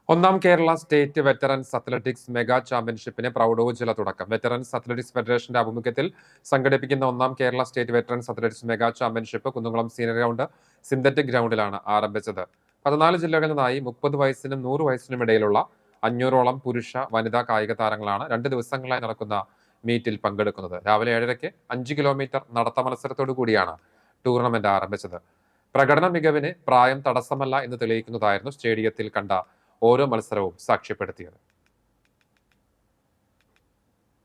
ഒന്നാം Kerala state veterans athletics mega ചാമ്പ്യൻഷിപ്പിന് പ്രൗഢോജ്വല തുടക്കം. വെറ്ററൻസ് അത്ലറ്റിക്സ് ഫെഡറേഷന്റെ ആഭിമുഖ്യത്തിൽ സംഘടിപ്പിക്കുന്ന ഒന്നാം Kerala state veterans athletics mega championship Kunnamkulam senior ground synthetic ഗ്രൗണ്ടിലാണ് ആരംഭിച്ചത്. 14 ജില്ലകളിൽ നിന്നായി 30 വയസ്സിനും 100 വയസ്സിനും ഇടയിലുള്ള 500ഓളം പുരുഷ വനിതാ കായിക താരങ്ങളാണ് 2 ദിവസങ്ങളായി നടക്കുന്ന മീറ്റിൽ പങ്കെടുക്കുന്നത്. രാവിലെ 7:30 5 കിലോമീറ്റർ നടത്ത മത്സരത്തോടു കൂടിയാണ് ടൂർണമെന്റ് ആരംഭിച്ചത്. പ്രകടന മികവിന് പ്രായം തടസ്സമല്ല എന്ന് തെളിയിക്കുന്നതായിരുന്നു സ്റ്റേഡിയത്തിൽ കണ്ട ഓരോ മത്സരവും സാക്ഷ്യപ്പെടുത്തിയത്.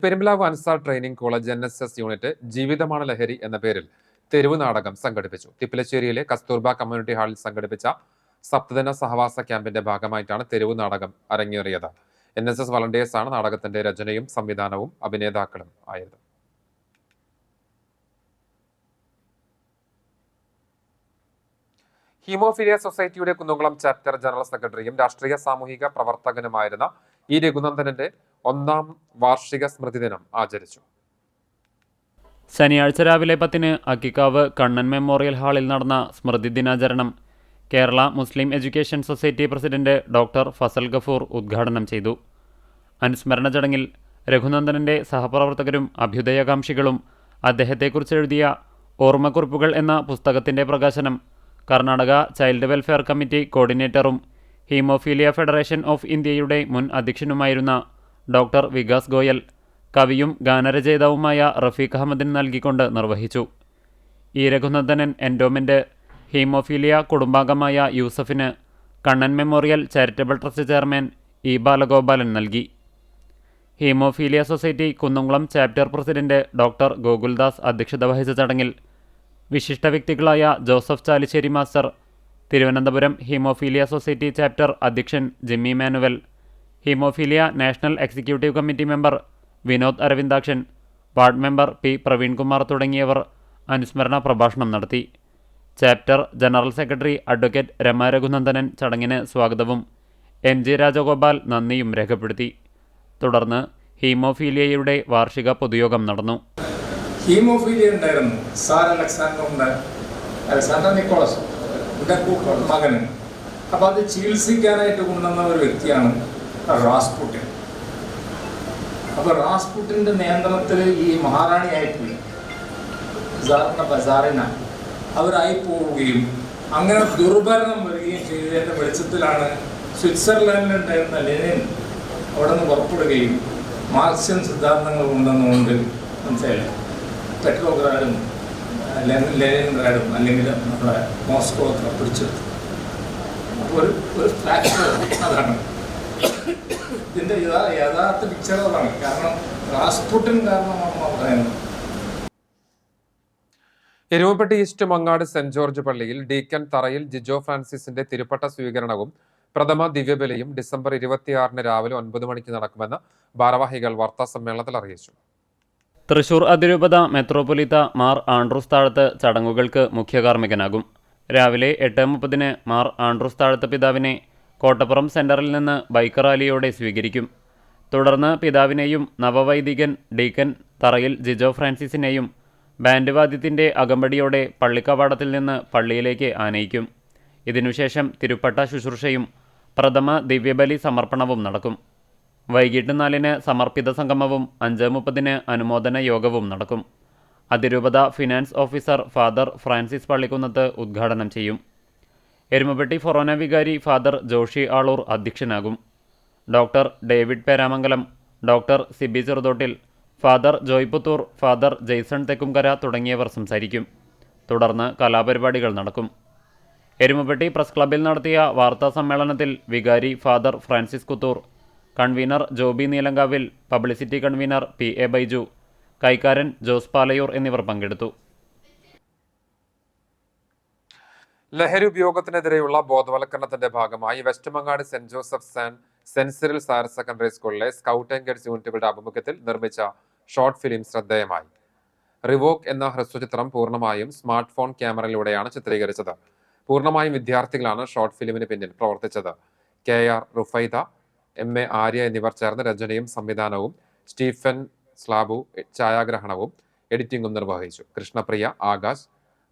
Perumpilavu Ansar training college NSS unit ജീവിതമാണ് ലഹരി എന്ന പേരിൽ തെരുവ് നാടകം സംഘടിപ്പിച്ചു. തിപ്പലശ്ശേരിയിലെ കസ്തൂർബ കമ്മ്യൂണിറ്റി ഹാളിൽ സംഘടിപ്പിച്ച സപ്തദിന സഹവാസ ക്യാമ്പിന്റെ ഭാഗമായിട്ടാണ് തെരുവ് നാടകം അരങ്ങേറിയത്. NSS വളണ്ടിയേഴ്സാണ് നാടകത്തിന്റെ രചനയും സംവിധാനവും അഭിനേതാക്കളും ആയത്. ഹീമോഫീലിയ സൊസൈറ്റിയുടെ കുന്നംകുളം ചാപ്റ്റർ ജനറൽ സെക്രട്ടറിയും രാഷ്ട്രീയ സാമൂഹിക പ്രവർത്തകനുമായിരുന്ന E. രഘുനന്ദനന്റെ 1ാം വാർഷിക സ്മൃതി ദിനം ആചരിച്ചു. ശനിയാഴ്ച രാവിലെ 10-ന് അക്കിക്കാവ് കണ്ണൻ മെമ്മോറിയൽ ഹാളിൽ നടന്ന സ്മൃതി ദിനാചരണം Kerala Muslim education society president doctor Fazal Gafoor ഉദ്ഘാടനം ചെയ്തു. അനുസ്മരണ ചടങ്ങിൽ രഘുനന്ദനന്റെ സഹപ്രവർത്തകരും അഭ്യുദയകാംക്ഷികളും അദ്ദേഹത്തെക്കുറിച്ച് എഴുതിയ ഓർമ്മക്കുറിപ്പുകൾ എന്ന പുസ്തകത്തിന്റെ പ്രകാശനം കർണാടക ചൈൽഡ് വെൽഫെയർ കമ്മിറ്റി കോർഡിനേറ്ററും ഹീമോഫീലിയ ഫെഡറേഷൻ ഓഫ് ഇന്ത്യയുടെ മുൻ അധ്യക്ഷനുമായിരുന്ന ഡോക്ടർ വികാസ് ഗോയൽ കവിയും ഗാനരചയിതാവുമായ റഫീഖ് അഹമ്മദിന് നൽകിക്കൊണ്ട് നിർവഹിച്ചു. E. രഘുനന്ദനൻ എൻഡോമെന്റ് ഹീമോഫീലിയ കുടുംബാംഗമായ യൂസഫിന് Kannan memorial charitable trust chairman E. Balagopalan നൽകി. Haemophilia society Kunnamkulam chapter president doctor Gokuldas അധ്യക്ഷത വഹിച്ച ചടങ്ങിൽ വിശിഷ്ട വ്യക്തികളായ Joseph Chalissery master, Thiruvananthapuram haemophilia society chapter അധ്യക്ഷൻ Jimmy Manuel, haemophilia national executive committee member Vinod Aravindakshan, ward member P. Praveenkumar തുടങ്ങിയവർ അനുസ്മരണ പ്രഭാഷണം നടത്തി. Chapter general secretary advocate Rama Raghunandanan ചടങ്ങിന് സ്വാഗതവും NG രാജഗോപാൽ നന്ദിയും രേഖപ്പെടുത്തി. തുടർന്ന് ഹീമോഫീലിയയുടെ വാർഷിക പൊതുയോഗം നടന്നു. ഹീമോഫീലിയ ഉണ്ടായിരുന്നു. സാർ അലക്സാണ്ടർ നിക്കോളസ് മകന്. അപ്പോൾ അത് ചികിത്സിക്കാനായിട്ട് കൊണ്ടുവന്ന ഒരു വ്യക്തിയാണ് റാസ്പുട്ടിൻ. അപ്പോൾ റാസ്പുട്ടിൻ്റെ നിയന്ത്രണത്തിൽ ഈ മഹാറാണിയായിപ്പോയി ബസാറിന അവരായി പോവുകയും അങ്ങനെ ദുർഭരണം വരികയും ചെയ്തതിൻ്റെ വെളിച്ചത്തിലാണ് സ്വിറ്റ്സർലാൻഡിലുണ്ടായിരുന്ന ലെനിൻ അവിടെ നിന്ന് പുറപ്പെടുകയും മാർക്സിയൻ സിദ്ധാന്തങ്ങൾ കൊണ്ടുവന്നുകൊണ്ട് മനസ്സിലായില്ല പെട്രോഗ്രാഡും ലെനിൻഗ്രാഡും അല്ലെങ്കിൽ നമ്മുടെ മോസ്കോ ഒക്കെ പിടിച്ചെടുത്തു. അപ്പോൾ ഒരു ഫ്ലാക്ചർ അതാണ് ഇതിൻ്റെ യഥാർത്ഥ പിക്ചർ അതാണ്. കാരണം റാസ്പുട്ടിൻ കാരണമാണ് പറയുന്നത്. Erumappetty east Mangad saint George പള്ളിയിൽ ഡീക്കൻ തറയിൽ ജിജോ ഫ്രാൻസിസിന്റെ തിരുപ്പട്ട സ്വീകരണവും പ്രഥമ ദിവ്യബലിയും ഡിസംബർ 26-ന് രാവിലെ 9 മണിക്ക് നടക്കുമെന്ന് ഭാരവാഹികൾ വാർത്താസമ്മേളനത്തിൽ അറിയിച്ചു. തൃശൂർ അതിരൂപത മെത്രോപൊലീത്ത മാർ ആൻഡ്രൂസ് താഴത്ത് ചടങ്ങുകൾക്ക് മുഖ്യ കാർമ്മികനാകും. രാവിലെ 8:30-ന് മാർ ആൻഡ്രൂസ് താഴത്ത് പിതാവിനെ കോട്ടപ്പുറം സെന്ററിൽ നിന്ന് ബൈക്ക് റാലിയോടെ സ്വീകരിക്കും. തുടർന്ന് പിതാവിനെയും നവവൈദികൻ ഡീക്കൻ തറയിൽ ജിജോ ഫ്രാൻസിസിനെയും ബാൻഡ് വാദ്യത്തിൻ്റെ അകമ്പടിയോടെ പള്ളിക്കവാടത്തിൽ നിന്ന് പള്ളിയിലേക്ക് ആനയിക്കും. ഇതിനുശേഷം തിരുപ്പട്ട ശുശ്രൂഷയും പ്രഥമ ദിവ്യബലി സമർപ്പണവും നടക്കും. വൈകിട്ട് 4-ന് സമർപ്പിത സംഗമവും 5:30-ന് അനുമോദന യോഗവും നടക്കും. അതിരൂപത finance officer father Francis Pallikkunnath ഉദ്ഘാടനം ചെയ്യും. എരുമപ്പെട്ടി ഫൊറോന വികാരി ഫാദർ ജോഷി ആളൂർ അധ്യക്ഷനാകും. Doctor David Peramangalam, doctor Siby Cheruthottil, father Joy Puthur, father Jaison Thekkumkara തുടങ്ങിയവർ സംസാരിക്കും. തുടർന്ന് കലാപരിപാടികൾ നടക്കും. എരുമപ്പെട്ടി പ്രസ് ക്ലബ്ബിൽ നടത്തിയ വാർത്താ സമ്മേളനത്തിൽ വികാരി father Francis Kuthur, convener Joby Neelankavil, publicity convener PA Baiju, കൈക്കാരൻ ജോസ് പാലയൂർ എന്നിവർ പങ്കെടുത്തു. ലഹരി ഉപയോഗത്തിനെതിരെയുള്ള ബോധവൽക്കരണത്തിന്റെ ഭാഗമായി Westmangad saint Joseph saint Cyril's higher secondary സ്കൂളിലെ സ്കൗട്ട് ആൻഡ് ഗൈഡ്സ് യൂണിറ്റുകളുടെ ആഭിമുഖ്യത്തിൽ നിർമ്മിച്ച ഷോർട്ട് ഫിലിം ശ്രദ്ധേയമായി. റിവോക്ക് എന്ന ഹ്രസ്വചിത്രം പൂർണ്ണമായും സ്മാർട്ട് ഫോൺ ക്യാമറയിലൂടെയാണ് ചിത്രീകരിച്ചത്. പൂർണ്ണമായും വിദ്യാർത്ഥികളാണ് ഷോർട്ട് ഫിലിമിന് പിന്നിൽ പ്രവർത്തിച്ചത്. KR റുഫൈദ, MA ആര്യ എന്നിവർ ചേർന്ന് രചനയും സംവിധാനവും, സ്റ്റീഫൻ സ്ലാബു ഛായാഗ്രഹണവും എഡിറ്റിംഗും നിർവഹിച്ചു. കൃഷ്ണപ്രിയ, ആകാശ്,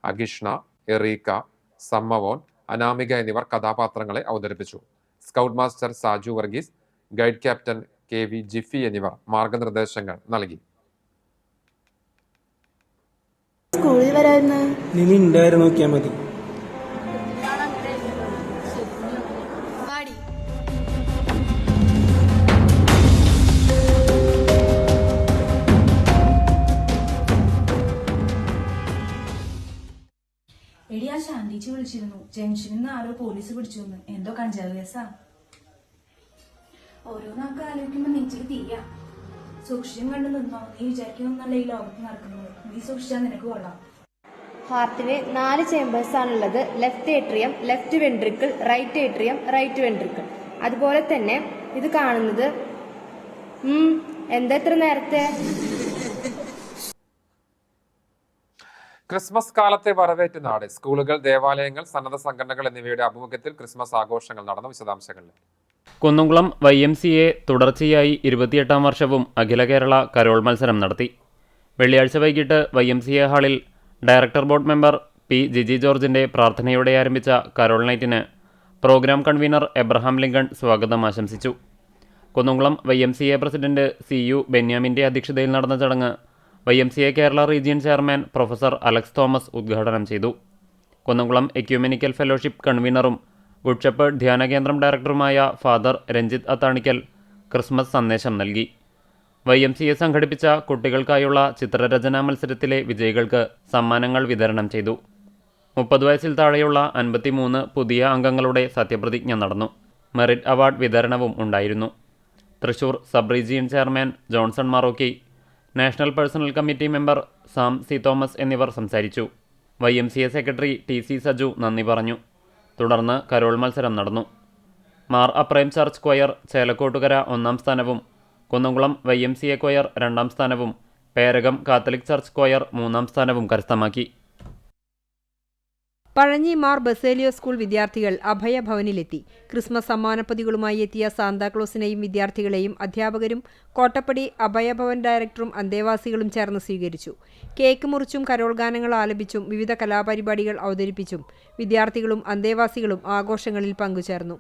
അഗിഷ്ണ, എറീക്ക, സമ്മവോൻ, അനാമിക എന്നിവർ കഥാപാത്രങ്ങളെ അവതരിപ്പിച്ചു. Scout master Saju Varghese, guide captain KV Jifi എന്നിവർ മാർഗനിർദ്ദേശങ്ങൾ നൽകി. സ്കൂളിൽ വരായിരുന്നു നോക്കിയാൽ മതി. എടി, ആ ശാന്തിച്ച് വിളിച്ചിരുന്നു. ജംഗ്ഷനിൽ നിന്ന് ആരോ പോലീസ് പിടിച്ചു വന്ന്. എന്തോ കഞ്ചാവ് കേസാ. ഓരോന്നൊക്കെ ആലോചിക്കുമ്പോ നെഞ്ചിൽ തീയാ. സൂക്ഷിച്ചും കണ്ടു നിന്നോ. നീ വിചാരിക്കുന്നല്ല ഈ ലോകത്ത് നടക്കുന്നത്. നീ സൂക്ഷിച്ചാൽ നിനക്ക് കൊള്ളാം. ഹാർട്ടിന് 4 ചേമ്പേഴ്സ് ആണുള്ളത്. Left atrium, left ventricle, right atrium, right ventricle. അതുപോലെ തന്നെ ഇത് കാണുന്നത് എന്താ ഇത്ര നേരത്തെ? ക്രിസ്മസ് കാലത്തെ വരവേറ്റ് നാട്. സ്കൂളുകൾ, ദേവാലയങ്ങൾ, സന്നദ്ധ സംഘടനകൾ എന്നിവയുടെ ആഭിമുഖ്യത്തിൽ ക്രിസ്മസ് ആഘോഷങ്ങൾ നടന്ന വിശദാംശങ്ങളിൽ. കുന്നംകുളം YMCA തുടർച്ചയായി 28ാം വർഷവും അഖില കേരള കരോൾ മത്സരം നടത്തി. വെള്ളിയാഴ്ച വൈകിട്ട് YMCA ഹാളിൽ director board member P. Jiji ജോർജിൻ്റെ പ്രാർത്ഥനയോടെ ആരംഭിച്ച കരോൾ നൈറ്റിന് പ്രോഗ്രാം കൺവീനർ എബ്രഹാം ലിങ്കൺ സ്വാഗതം ആശംസിച്ചു. കുന്നംകുളം YMCA പ്രസിഡന്റ് CU ബെന്യാമിൻ്റെ അധ്യക്ഷതയിൽ നടന്ന ചടങ്ങ് YMCA Kerala region chairman professor Alex Thomas ഉദ്ഘാടനം ചെയ്തു. കുന്നംകുളം എക്യൂമെനിക്കൽ ഫെലോഷിപ്പ് കൺവീനറും ഗുഡ് ഷെപ്പേർഡ് ധ്യാന കേന്ദ്രം ഡയറക്ടറുമായ ഫാദർ രഞ്ജിത്ത് അത്താണിക്കൽ ക്രിസ്മസ് സന്ദേശം നൽകി. YMCA സംഘടിപ്പിച്ച കുട്ടികൾക്കായുള്ള ചിത്രരചനാ മത്സരത്തിലെ വിജയികൾക്ക് സമ്മാനങ്ങൾ വിതരണം ചെയ്തു. 30 വയസ്സിൽ താഴെയുള്ള 53 പുതിയ അംഗങ്ങളുടെ സത്യപ്രതിജ്ഞ നടന്നു. മെറിറ്റ് അവാർഡ് വിതരണവും ഉണ്ടായിരുന്നു. Thrissur sub region chairman Johnson Marokki, national personal committee member Sam C Thomas എന്നിവർ സംസാരിച്ചു. YMCA സെക്രട്ടറി TC സജു നന്ദി പറഞ്ഞു. തുടർന്ന് കരോൾ മത്സരം നടന്നു. മാർ അപ്രൈം ചർച്ച് ക്വയർ ചേലക്കോട്ടുകര 1ാം സ്ഥാനവും, കുന്നംകുളം YMCA ക്വയർ 2ാം സ്ഥാനവും, പേരകം കാത്തലിക് ചർച്ച് ക്വയർ 3ാം സ്ഥാനവും കരസ്ഥമാക്കി. പഴഞ്ഞി മാർ ബസേലിയോ സ്കൂൾ വിദ്യാർത്ഥികൾ അഭയഭവനിലെത്തി. ക്രിസ്മസ് സമ്മാനപ്പൊതികളുമായി എത്തിയ സാന്താക്ലോസിനെയും വിദ്യാർത്ഥികളെയും അധ്യാപകരും കോട്ടപ്പടി അഭയഭവൻ ഡയറക്ടറും അന്തേവാസികളും ചേർന്ന് സ്വീകരിച്ചു. കേക്ക് മുറിച്ചും കരോൾ ഗാനങ്ങൾ ആലപിച്ചും വിവിധ കലാപരിപാടികൾ അവതരിപ്പിച്ചും വിദ്യാർത്ഥികളും അന്തേവാസികളും ആഘോഷങ്ങളിൽ പങ്കുചേർന്നു.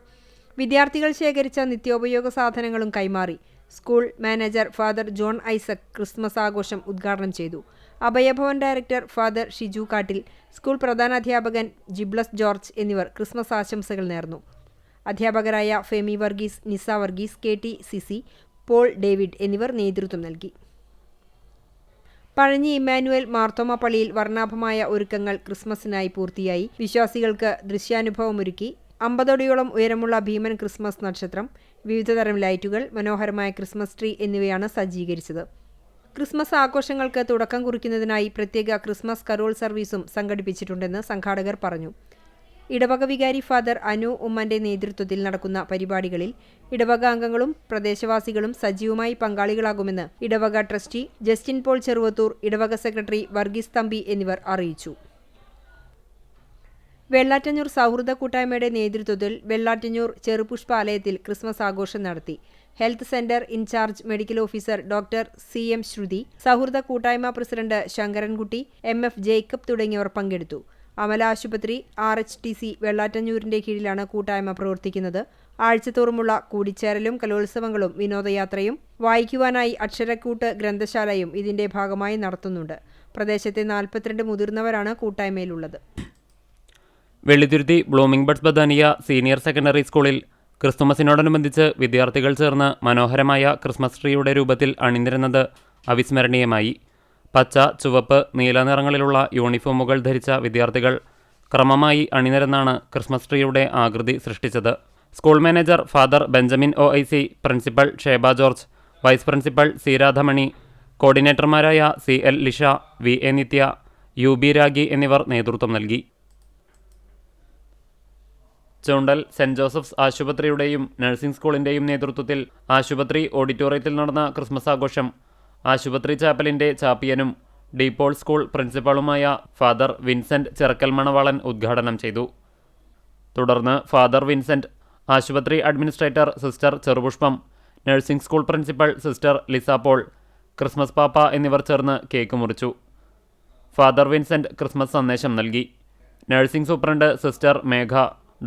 വിദ്യാർത്ഥികൾ ശേഖരിച്ച നിത്യോപയോഗ സാധനങ്ങളും കൈമാറി. School manager father John Isaac Christmas ആഘോഷം ഉദ്ഘാടനം ചെയ്തു. Abhayabhavan director father Shiju Kattil, school പ്രധാനാധ്യാപകൻ ജിബ്ലസ് ജോർജ് എന്നിവർ ക്രിസ്മസ് ആശംസകൾ നേർന്നു. അധ്യാപകരായ ഫെമി വർഗീസ്, നിസ വർഗീസ്, KT സിസി, പോൾ ഡേവിഡ് എന്നിവർ നേതൃത്വം നൽകി. പഴഞ്ഞി ഇമ്മാനുവൽ മാർത്തോമ പള്ളിയിൽ വർണ്ണാഭമായ ഒരുക്കങ്ങൾ ക്രിസ്മസിനായി പൂർത്തിയായി. വിശ്വാസികൾക്ക് ദൃശ്യാനുഭവമൊരുക്കി 50 അടിയോളം ഉയരമുള്ള ഭീമൻ ക്രിസ്മസ് നക്ഷത്രം, വിവിധതരം ലൈറ്റുകൾ, മനോഹരമായ ക്രിസ്മസ് ട്രീ എന്നിവയാണ് സജ്ജീകരിച്ചത്. ക്രിസ്മസ് ആഘോഷങ്ങൾക്ക് തുടക്കം കുറിക്കുന്നതിനായി പ്രത്യേക ക്രിസ്മസ് കരോൾ സർവീസും സംഘടിപ്പിച്ചിട്ടുണ്ടെന്ന് സംഘാടകർ പറഞ്ഞു. ഇടവക വികാരി ഫാദർ അനു ഉമ്മന്റെ നേതൃത്വത്തിൽ നടക്കുന്ന പരിപാടികളിൽ ഇടവക അംഗങ്ങളും പ്രദേശവാസികളും സജീവമായി പങ്കാളികളാകുമെന്ന് ഇടവക ട്രസ്റ്റി ജസ്റ്റിൻ പോൾ ചെറുവത്തൂർ, ഇടവക സെക്രട്ടറി വർഗീസ് തമ്പി എന്നിവർ അറിയിച്ചു. വെള്ളാറ്റഞ്ഞൂർ സൗഹൃദ കൂട്ടായ്മയുടെ നേതൃത്വത്തിൽ വെള്ളാറ്റഞ്ഞൂർ ചെറുപുഷ്പാലയത്തിൽ ക്രിസ്മസ് ആഘോഷം നടത്തി. Health centre in charge medical officer doctor CM Shruti, സൗഹൃദ കൂട്ടായ്മ പ്രസിഡന്റ് ശങ്കരൻകുട്ടി, MF ജേക്കബ് തുടങ്ങിയവർ പങ്കെടുത്തു. അമല ആശുപത്രി RHTC വെള്ളാറ്റഞ്ഞൂരിന്റെ കീഴിലാണ് കൂട്ടായ്മ പ്രവർത്തിക്കുന്നത്. ആഴ്ചതോറുമുള്ള കൂടിച്ചേരലും കലോത്സവങ്ങളും വിനോദയാത്രയും വായിക്കുവാനായി അക്ഷരക്കൂട്ട് ഗ്രന്ഥശാലയും ഇതിന്റെ ഭാഗമായി നടത്തുന്നുണ്ട്. പ്രദേശത്തെ 42 മുതിർന്നവരാണ് കൂട്ടായ്മയിലുള്ളത്. Vellithuruthy blooming buds Badania senior secondary സ്കൂളിൽ ക്രിസ്തുമസിനോടനുബന്ധിച്ച് വിദ്യാർത്ഥികൾ ചേർന്ന് മനോഹരമായ ക്രിസ്മസ് ട്രീയുടെ രൂപത്തിൽ അണിനിരന്നത് അവിസ്മരണീയമായി. പച്ച, ചുവപ്പ്, നീല നിറങ്ങളിലുള്ള യൂണിഫോമുകൾ ധരിച്ച വിദ്യാർത്ഥികൾ ക്രമമായി അണിനിരന്നാണ് ക്രിസ്മസ് ട്രീയുടെ ആകൃതി സൃഷ്ടിച്ചത്. School manager father Benjamin OIC, principal Sheba George, vice principal C Radhamani, കോർഡിനേറ്റർമാരായ CL Lisha, VA Nithya, UB Ragi എന്നിവർ നേതൃത്വം നൽകി. ചുണ്ടൽ സെന്റ് ജോസഫ്സ് ആശുപത്രിയുടെയും നഴ്സിംഗ് സ്കൂളിൻ്റെയും നേതൃത്വത്തിൽ ആശുപത്രി ഓഡിറ്റോറിയത്തിൽ നടന്ന ക്രിസ്മസ് ആഘോഷം ആശുപത്രി ചാപ്പലിൻ്റെ ചാപ്പിയനും ഡീപോൾ സ്കൂൾ പ്രിൻസിപ്പാളുമായ ഫാദർ വിൻസെന്റ് ചിറക്കൽ മണവാളൻ ഉദ്ഘാടനം ചെയ്തു. തുടർന്ന് ഫാദർ വിൻസെന്റ്, ആശുപത്രി administrator sister Cherupushpam, nursing school principal sister Lisa Paul, Christmas പാപ്പ എന്നിവർ ചേർന്ന് കേക്ക് മുറിച്ചു. ഫാദർ വിൻസെന്റ് ക്രിസ്മസ് സന്ദേശം നൽകി. നഴ്സിംഗ് സൂപ്രണ്ട് സിസ്റ്റർ മേഘ,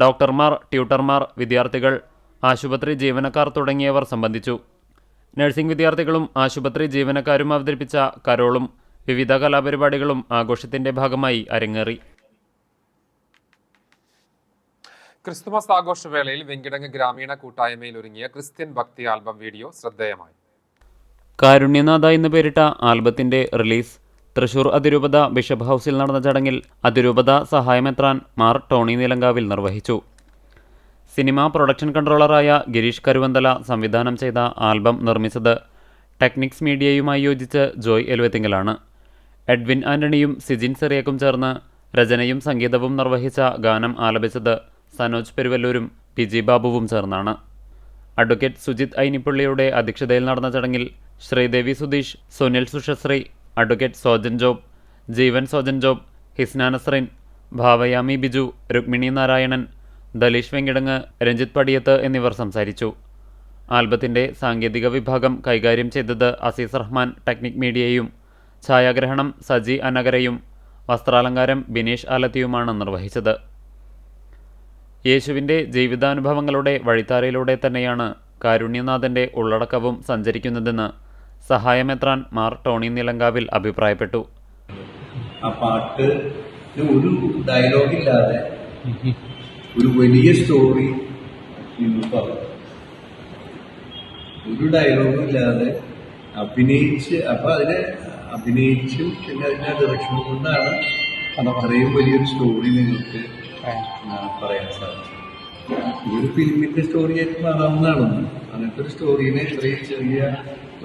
ഡോക്ടർമാർ, ട്യൂട്ടർമാർ, വിദ്യാർത്ഥികൾ, ആശുപത്രി ജീവനക്കാർ തുടങ്ങിയവർ സംബന്ധിച്ചു. നഴ്സിംഗ് വിദ്യാർത്ഥികളും ആശുപത്രി ജീവനക്കാരും അവതരിപ്പിച്ച കരോളും വിവിധ കലാപരിപാടികളും ആഘോഷത്തിന്റെ ഭാഗമായി അരങ്ങേറി. ക്രിസ്തുമസ് ആഘോഷവേളയിൽ വെങ്കിടങ്ങ് ഗ്രാമീണ കൂട്ടായ്മയിൽ ഒരുങ്ങിയ ക്രിസ്ത്യൻ ഭക്തി ആൽബം വീഡിയോ ശ്രദ്ധേയമായി. കാരുണ്യനാഥ എന്ന് പേരിട്ട ആൽബത്തിന്റെ റിലീസ് തൃശൂർ അതിരൂപത ബിഷപ്പ് ഹൗസിൽ നടന്ന ചടങ്ങിൽ അതിരൂപത സഹായമെത്രാൻ മാർ ടോണി നിലങ്കാവിൽ നിർവഹിച്ചു. സിനിമ പ്രൊഡക്ഷൻ കൺട്രോളറായ ഗിരീഷ് കരുവന്തല സംവിധാനം ചെയ്ത ആൽബം നിർമ്മിച്ചത് ടെക്നിക്സ് മീഡിയയുമായി യോജിച്ച് ജോയ് എലുവത്തിങ്കലാണ്. എഡ്വിൻ ആന്റണിയും സിജിൻ സെറിയക്കും ചേർന്ന് രചനയും സംഗീതവും നിർവഹിച്ച ഗാനം ആലപിച്ചത് സനോജ് പെരുവല്ലൂരും PG ബാബുവും ചേർന്നാണ്. അഡ്വക്കേറ്റ് സുജിത് ഐനിപ്പള്ളിയുടെ അധ്യക്ഷതയിൽ നടന്ന ചടങ്ങിൽ ശ്രീദേവി സുധീഷ്, സുനിൽ സുഷശ്രീ, അഡ്വക്കേറ്റ് സോജൻ ജോബ്, ജീവൻ സോജൻ ജോബ്, ഹിസ്ന നസ്രിൻ, ഭാവയാമി ബിജു, രുക്മിണി നാരായണൻ, ദലീഷ് വെങ്കിടങ്ങ്, രഞ്ജിത്ത് പടിയത്ത് എന്നിവർ സംസാരിച്ചു. ആൽബത്തിൻ്റെ സാങ്കേതിക വിഭാഗം കൈകാര്യം ചെയ്തത് അസീസ് റഹ്മാൻ ടെക്നിക് മീഡിയയും, ഛായാഗ്രഹണം സജി അനഗരയും, വസ്ത്രാലങ്കാരം ബിനീഷ് ആലത്തിയുമാണ് നിർവഹിച്ചത്. യേശുവിൻ്റെ ജീവിതാനുഭവങ്ങളുടെ വഴിത്താരയിലൂടെ തന്നെയാണ് കാരുണ്യനാഥൻ്റെ ഉള്ളടക്കവും സഞ്ചരിക്കുന്നതെന്ന് സഹായമെത്രാൻ മാർ ടോണി നിലങ്കാവിൽ അഭിപ്രായപ്പെട്ടു. ആ പാട്ട് ഒരു ഡയലോഗില്ലാതെ ഒരു വലിയ സ്റ്റോറി പറഞ്ഞു, ഒരു ഡയലോഗും ഇല്ലാതെ അഭിനയിച്ച്, അപ്പൊ അതിനെ അഭിനയിച്ചും പിന്നെ അതിന്റെ ഡയറക്ഷൻ കൊണ്ടാണ് അത്രയും വലിയൊരു സ്റ്റോറി നിങ്ങൾക്ക് പറയാൻ സാധിച്ചു. ഇതൊരു ഫിലിമിന്റെ സ്റ്റോറി ആയിട്ട് മാറാവുന്നതാണ്. അങ്ങനത്തെ ഒരു സ്റ്റോറീനെ ഇത്രയും ചെറിയ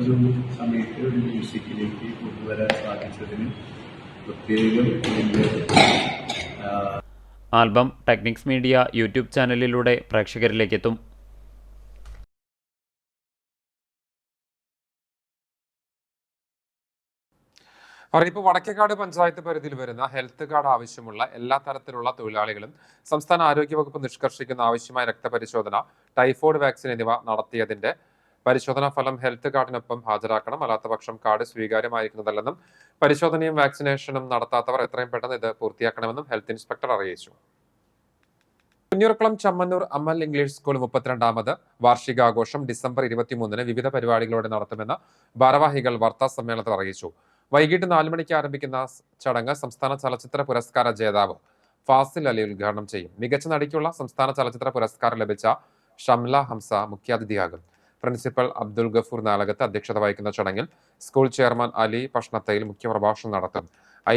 ഒരു സമയത്ത് ഒരു മ്യൂസിക്കിലേക്ക് കൊണ്ടുവരാൻ സാധിച്ചതിന് പ്രത്യേകം ആൽബം ടെക്നിക്സ് മീഡിയ യൂട്യൂബ് ചാനലിലൂടെ പ്രേക്ഷകരിലേക്കെത്തും. അറിയിപ്പ്. വടക്കേക്കാട് പഞ്ചായത്ത് പരിധിയിൽ വരുന്ന ഹെൽത്ത് കാർഡ് ആവശ്യമുള്ള എല്ലാ തരത്തിലുള്ള തൊഴിലാളികളും സംസ്ഥാന ആരോഗ്യവകുപ്പ് നിഷ്കർഷിക്കുന്ന ആവശ്യമായ രക്തപരിശോധന, ടൈഫോയിഡ് വാക്സിൻ എന്നിവ നടത്തിയതിന്റെ പരിശോധനാ ഫലം ഹെൽത്ത് കാർഡിനൊപ്പം ഹാജരാക്കണം. അല്ലാത്തപക്ഷം കാർഡ് സ്വീകാര്യമായിരിക്കുന്നതല്ലെന്നും പരിശോധനയും വാക്സിനേഷനും നടത്താത്തവർ എത്രയും പെട്ടെന്ന് ഇത് പൂർത്തിയാക്കണമെന്നും ഹെൽത്ത് ഇൻസ്പെക്ടർ അറിയിച്ചു. കുഞ്ഞിറക്കുളം ചമ്മന്നൂർ അമൽ ഇംഗ്ലീഷ് സ്കൂൾ 32ാമത് വാർഷികാഘോഷം ഡിസംബർ 23-ന് വിവിധ പരിപാടികളോടെ നടത്തുമെന്ന് ഭാരവാഹികൾ വാർത്താ സമ്മേളനത്തിൽ അറിയിച്ചു. വൈകിട്ട് 4 മണിക്ക് ആരംഭിക്കുന്ന ചടങ്ങ് സംസ്ഥാന ചലച്ചിത്ര പുരസ്കാര ജേതാവ് ഫാസിൽ അലി ഉദ്ഘാടനം ചെയ്യും. മികച്ച നടിക്കുള്ള സംസ്ഥാന ചലച്ചിത്ര പുരസ്കാരം ലഭിച്ച ഷംല ഹംസ മുഖ്യാതിഥിയാകും. പ്രിൻസിപ്പൽ അബ്ദുൽ ഗഫൂർ നാലകത്ത് അധ്യക്ഷത വഹിക്കുന്ന ചടങ്ങിൽ സ്കൂൾ ചെയർമാൻ അലി പഷ്ണത്തയിൽ മുഖ്യപ്രഭാഷണം നടത്തും.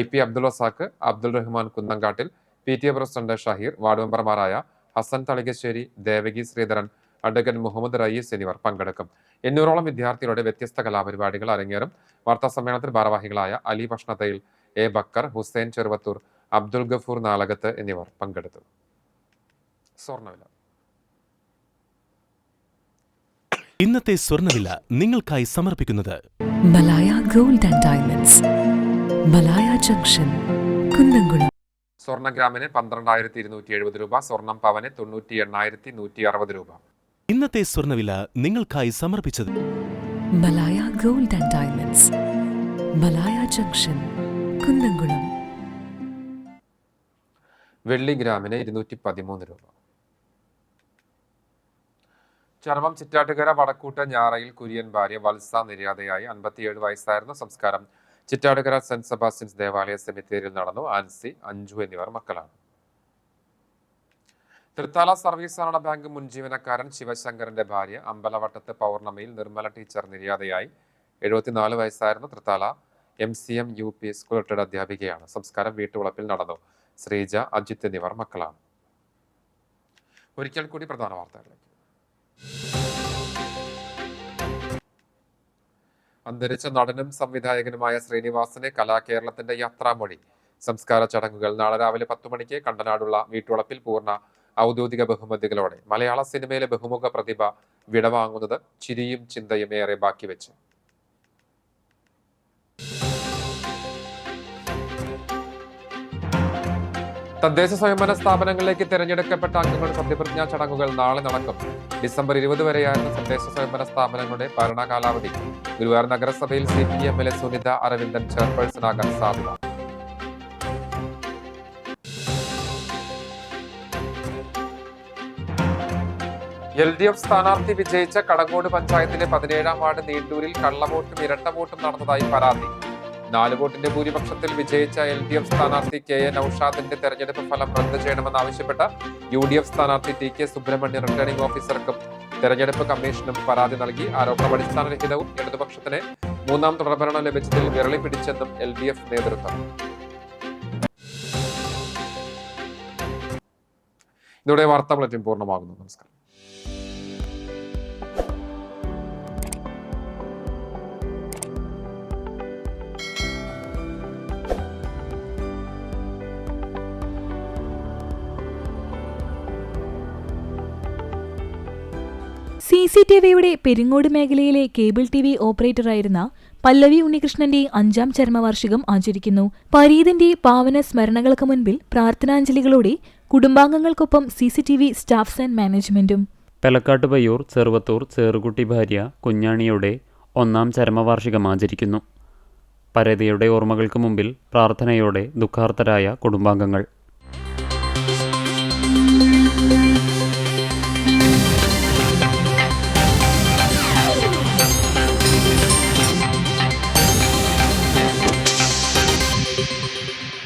IP Abdul Razak, Abdul Rahman Kunnankattil, PTA president Shaheer, ward മെമ്പർമാരായ ഹസൻ തളികശ്ശേരി, ദേവകി ശ്രീധരൻ, അഡ്വക്കേറ്റ് മുഹമ്മദ് റയീസ് എന്നിവർ പങ്കെടുക്കും. 800ഓളം വിദ്യാർത്ഥികളുടെ വ്യത്യസ്ത കലാപരിപാടികൾ അരങ്ങേറും. വാർത്താ സമ്മേളനത്തിൽ ഭാരവാഹികളായ അലി പഷ്ണത്തയിൽ, A ബക്കർ, ഹുസൈൻ ചെറുവത്തൂർ, അബ്ദുൾ ഗഫൂർ നാലകത്ത് എന്നിവർ പങ്കെടുത്തു. സ്വർണ്ണവില. ഇന്നത്തെ സ്വർണ്ണവില നിങ്ങൾക്കായി സമർപ്പിക്കുന്നത് Malaya gold and diamonds, Malaya junction, Kunnamkulam. സ്വർണ്ണ ഗ്രാമിന് 12,270 രൂപ, സ്വർണം പവന് 98,160 രൂപ. ഇന്നത്തെ സ്വർണ്ണവില നിങ്ങൾക്കായി സമർപ്പിച്ചത് Malaya gold and diamonds, Malaya junction, Kunnamkulam. വെള്ളി ഗ്രാമിന് 213 രൂപ. ചർമ്മം ചിറ്റാട്ടുകര വടക്കൂട്ട് ഞാറയിൽ കുര്യൻ ഭാര്യ വത്സ നിര്യാതയായി. 57 വയസ്സായിരുന്നു. സംസ്കാരം ചിറ്റാടുകര സെന്റ് സെബാസ്റ്റ്യൻസ് ദേവാലയ സെമിത്തേരിയിൽ നടന്നു. ആൻസി, അഞ്ജു എന്നിവർ മക്കളാണ്. തൃത്താല സർവീസ് സഹകരണ ബാങ്ക് മുൻ ജീവനക്കാരൻ ശിവശങ്കരന്റെ ഭാര്യ അമ്പലവട്ടത്ത് പൗർണമിയിൽ നിർമ്മല ടീച്ചർ നിര്യാതയായി. 74 വയസ്സായിരുന്ന Thrithala MCM UP school retired അധ്യാപികയാണ്. സംസ്കാരം വീട്ടുവളപ്പിൽ നടന്നു. ശ്രീജ, അജിത്ത് എന്നിവർ മക്കളാണ്. ഒരിക്കൽ കൂടി പ്രധാന വാർത്തകളിലേക്ക്. അന്തരിച്ച നടനും സംവിധായകനുമായ ശ്രീനിവാസനെ കലാകേരളത്തിന്റെ യാത്രാമൊഴി. സംസ്കാര ചടങ്ങുകൾ നാളെ രാവിലെ 10 മണിക്ക് കണ്ടനാടുള്ള വീട്ടുവളപ്പിൽ പൂർണ്ണ ഔദ്യോഗിക ബഹുമതികളോടെ. മലയാള സിനിമയിലെ ബഹുമുഖ പ്രതിഭ വിടവാങ്ങുന്നത് ചിരിയും ചിന്തയും ഏറെ ബാക്കി വെച്ച്. തദ്ദേശ സ്വയംഭരണ സ്ഥാപനങ്ങളിലേക്ക് തിരഞ്ഞെടുക്കപ്പെട്ട അംഗങ്ങളുടെ സത്യപ്രതിജ്ഞാ ചടങ്ങുകൾ നാളെ നടക്കും. ഡിസംബർ 20 വരെയായിരുന്നു തദ്ദേശ സ്വയംഭരണ സ്ഥാപനങ്ങളുടെ ഭരണകാലാവധി. ഗുരുവായൂർ നഗരസഭയിൽ CPM-ലെ സുനിത അരവിന്ദൻ ചെയർപേഴ്സണാകാൻ സാധ്യത. LDF സ്ഥാനാർത്ഥി വിജയിച്ച കടങ്ങോട് പഞ്ചായത്തിലെ 17-ാം വാർഡ് നീണ്ടൂരിൽ കള്ളവോട്ടും ഇരട്ട വോട്ടും നടന്നതായി പരാതി. 4 വോട്ടിന്റെ ഭൂരിപക്ഷത്തിൽ വിജയിച്ച LDF സ്ഥാനാർത്ഥി KA നൌഷാദിന്റെ തെരഞ്ഞെടുപ്പ് ഫലം റദ്ദ് ചെയ്യണമെന്നാവശ്യപ്പെട്ട UDF സ്ഥാനാർത്ഥി TK സുബ്രഹ്മണ്യൻ റിട്ടേണിംഗ് ഓഫീസർക്കും തെരഞ്ഞെടുപ്പ് കമ്മീഷനും പരാതി നൽകി. ആരോപണം അടിസ്ഥാനരഹിതവും ഇടതുപക്ഷത്തിന് 3ാം തുടർഭരണം ലഭിച്ചതിൽ വിരളി പിടിച്ചെന്നും LDF നേതൃത്വം. ഇതോടെ വാർത്താ ബുള്ളറ്റിൻ പൂർണ്ണമാകുന്നു. നമസ്കാരം. CCTVയുടെ പെരിങ്ങോട് മേഖലയിലെ കേബിൾ TV ഓപ്പറേറ്ററായിരുന്ന പല്ലവി ഉണ്ണികൃഷ്ണന്റെ 5ാം ചരമവാർഷികം ആചരിക്കുന്നു. പരീതിന്റെ പാവന സ്മരണകൾക്ക് മുൻപിൽ പ്രാർത്ഥനാഞ്ജലികളോടെ കുടുംബാംഗങ്ങൾക്കൊപ്പം CCTV സ്റ്റാഫ്സ് ആൻഡ് മാനേജ്മെന്റും. പെലക്കാട്ട് പയ്യൂർ ചെറുവത്തൂർ ചേറുകുട്ടി ഭാര്യ കുഞ്ഞാണിയുടെ 1ാം ചരമവാർഷികം ആചരിക്കുന്നു. പരേതയുടെ ഓർമ്മകൾക്ക് മുമ്പിൽ പ്രാർത്ഥനയോടെ ദുഃഖാർത്തരായ കുടുംബാംഗങ്ങൾ.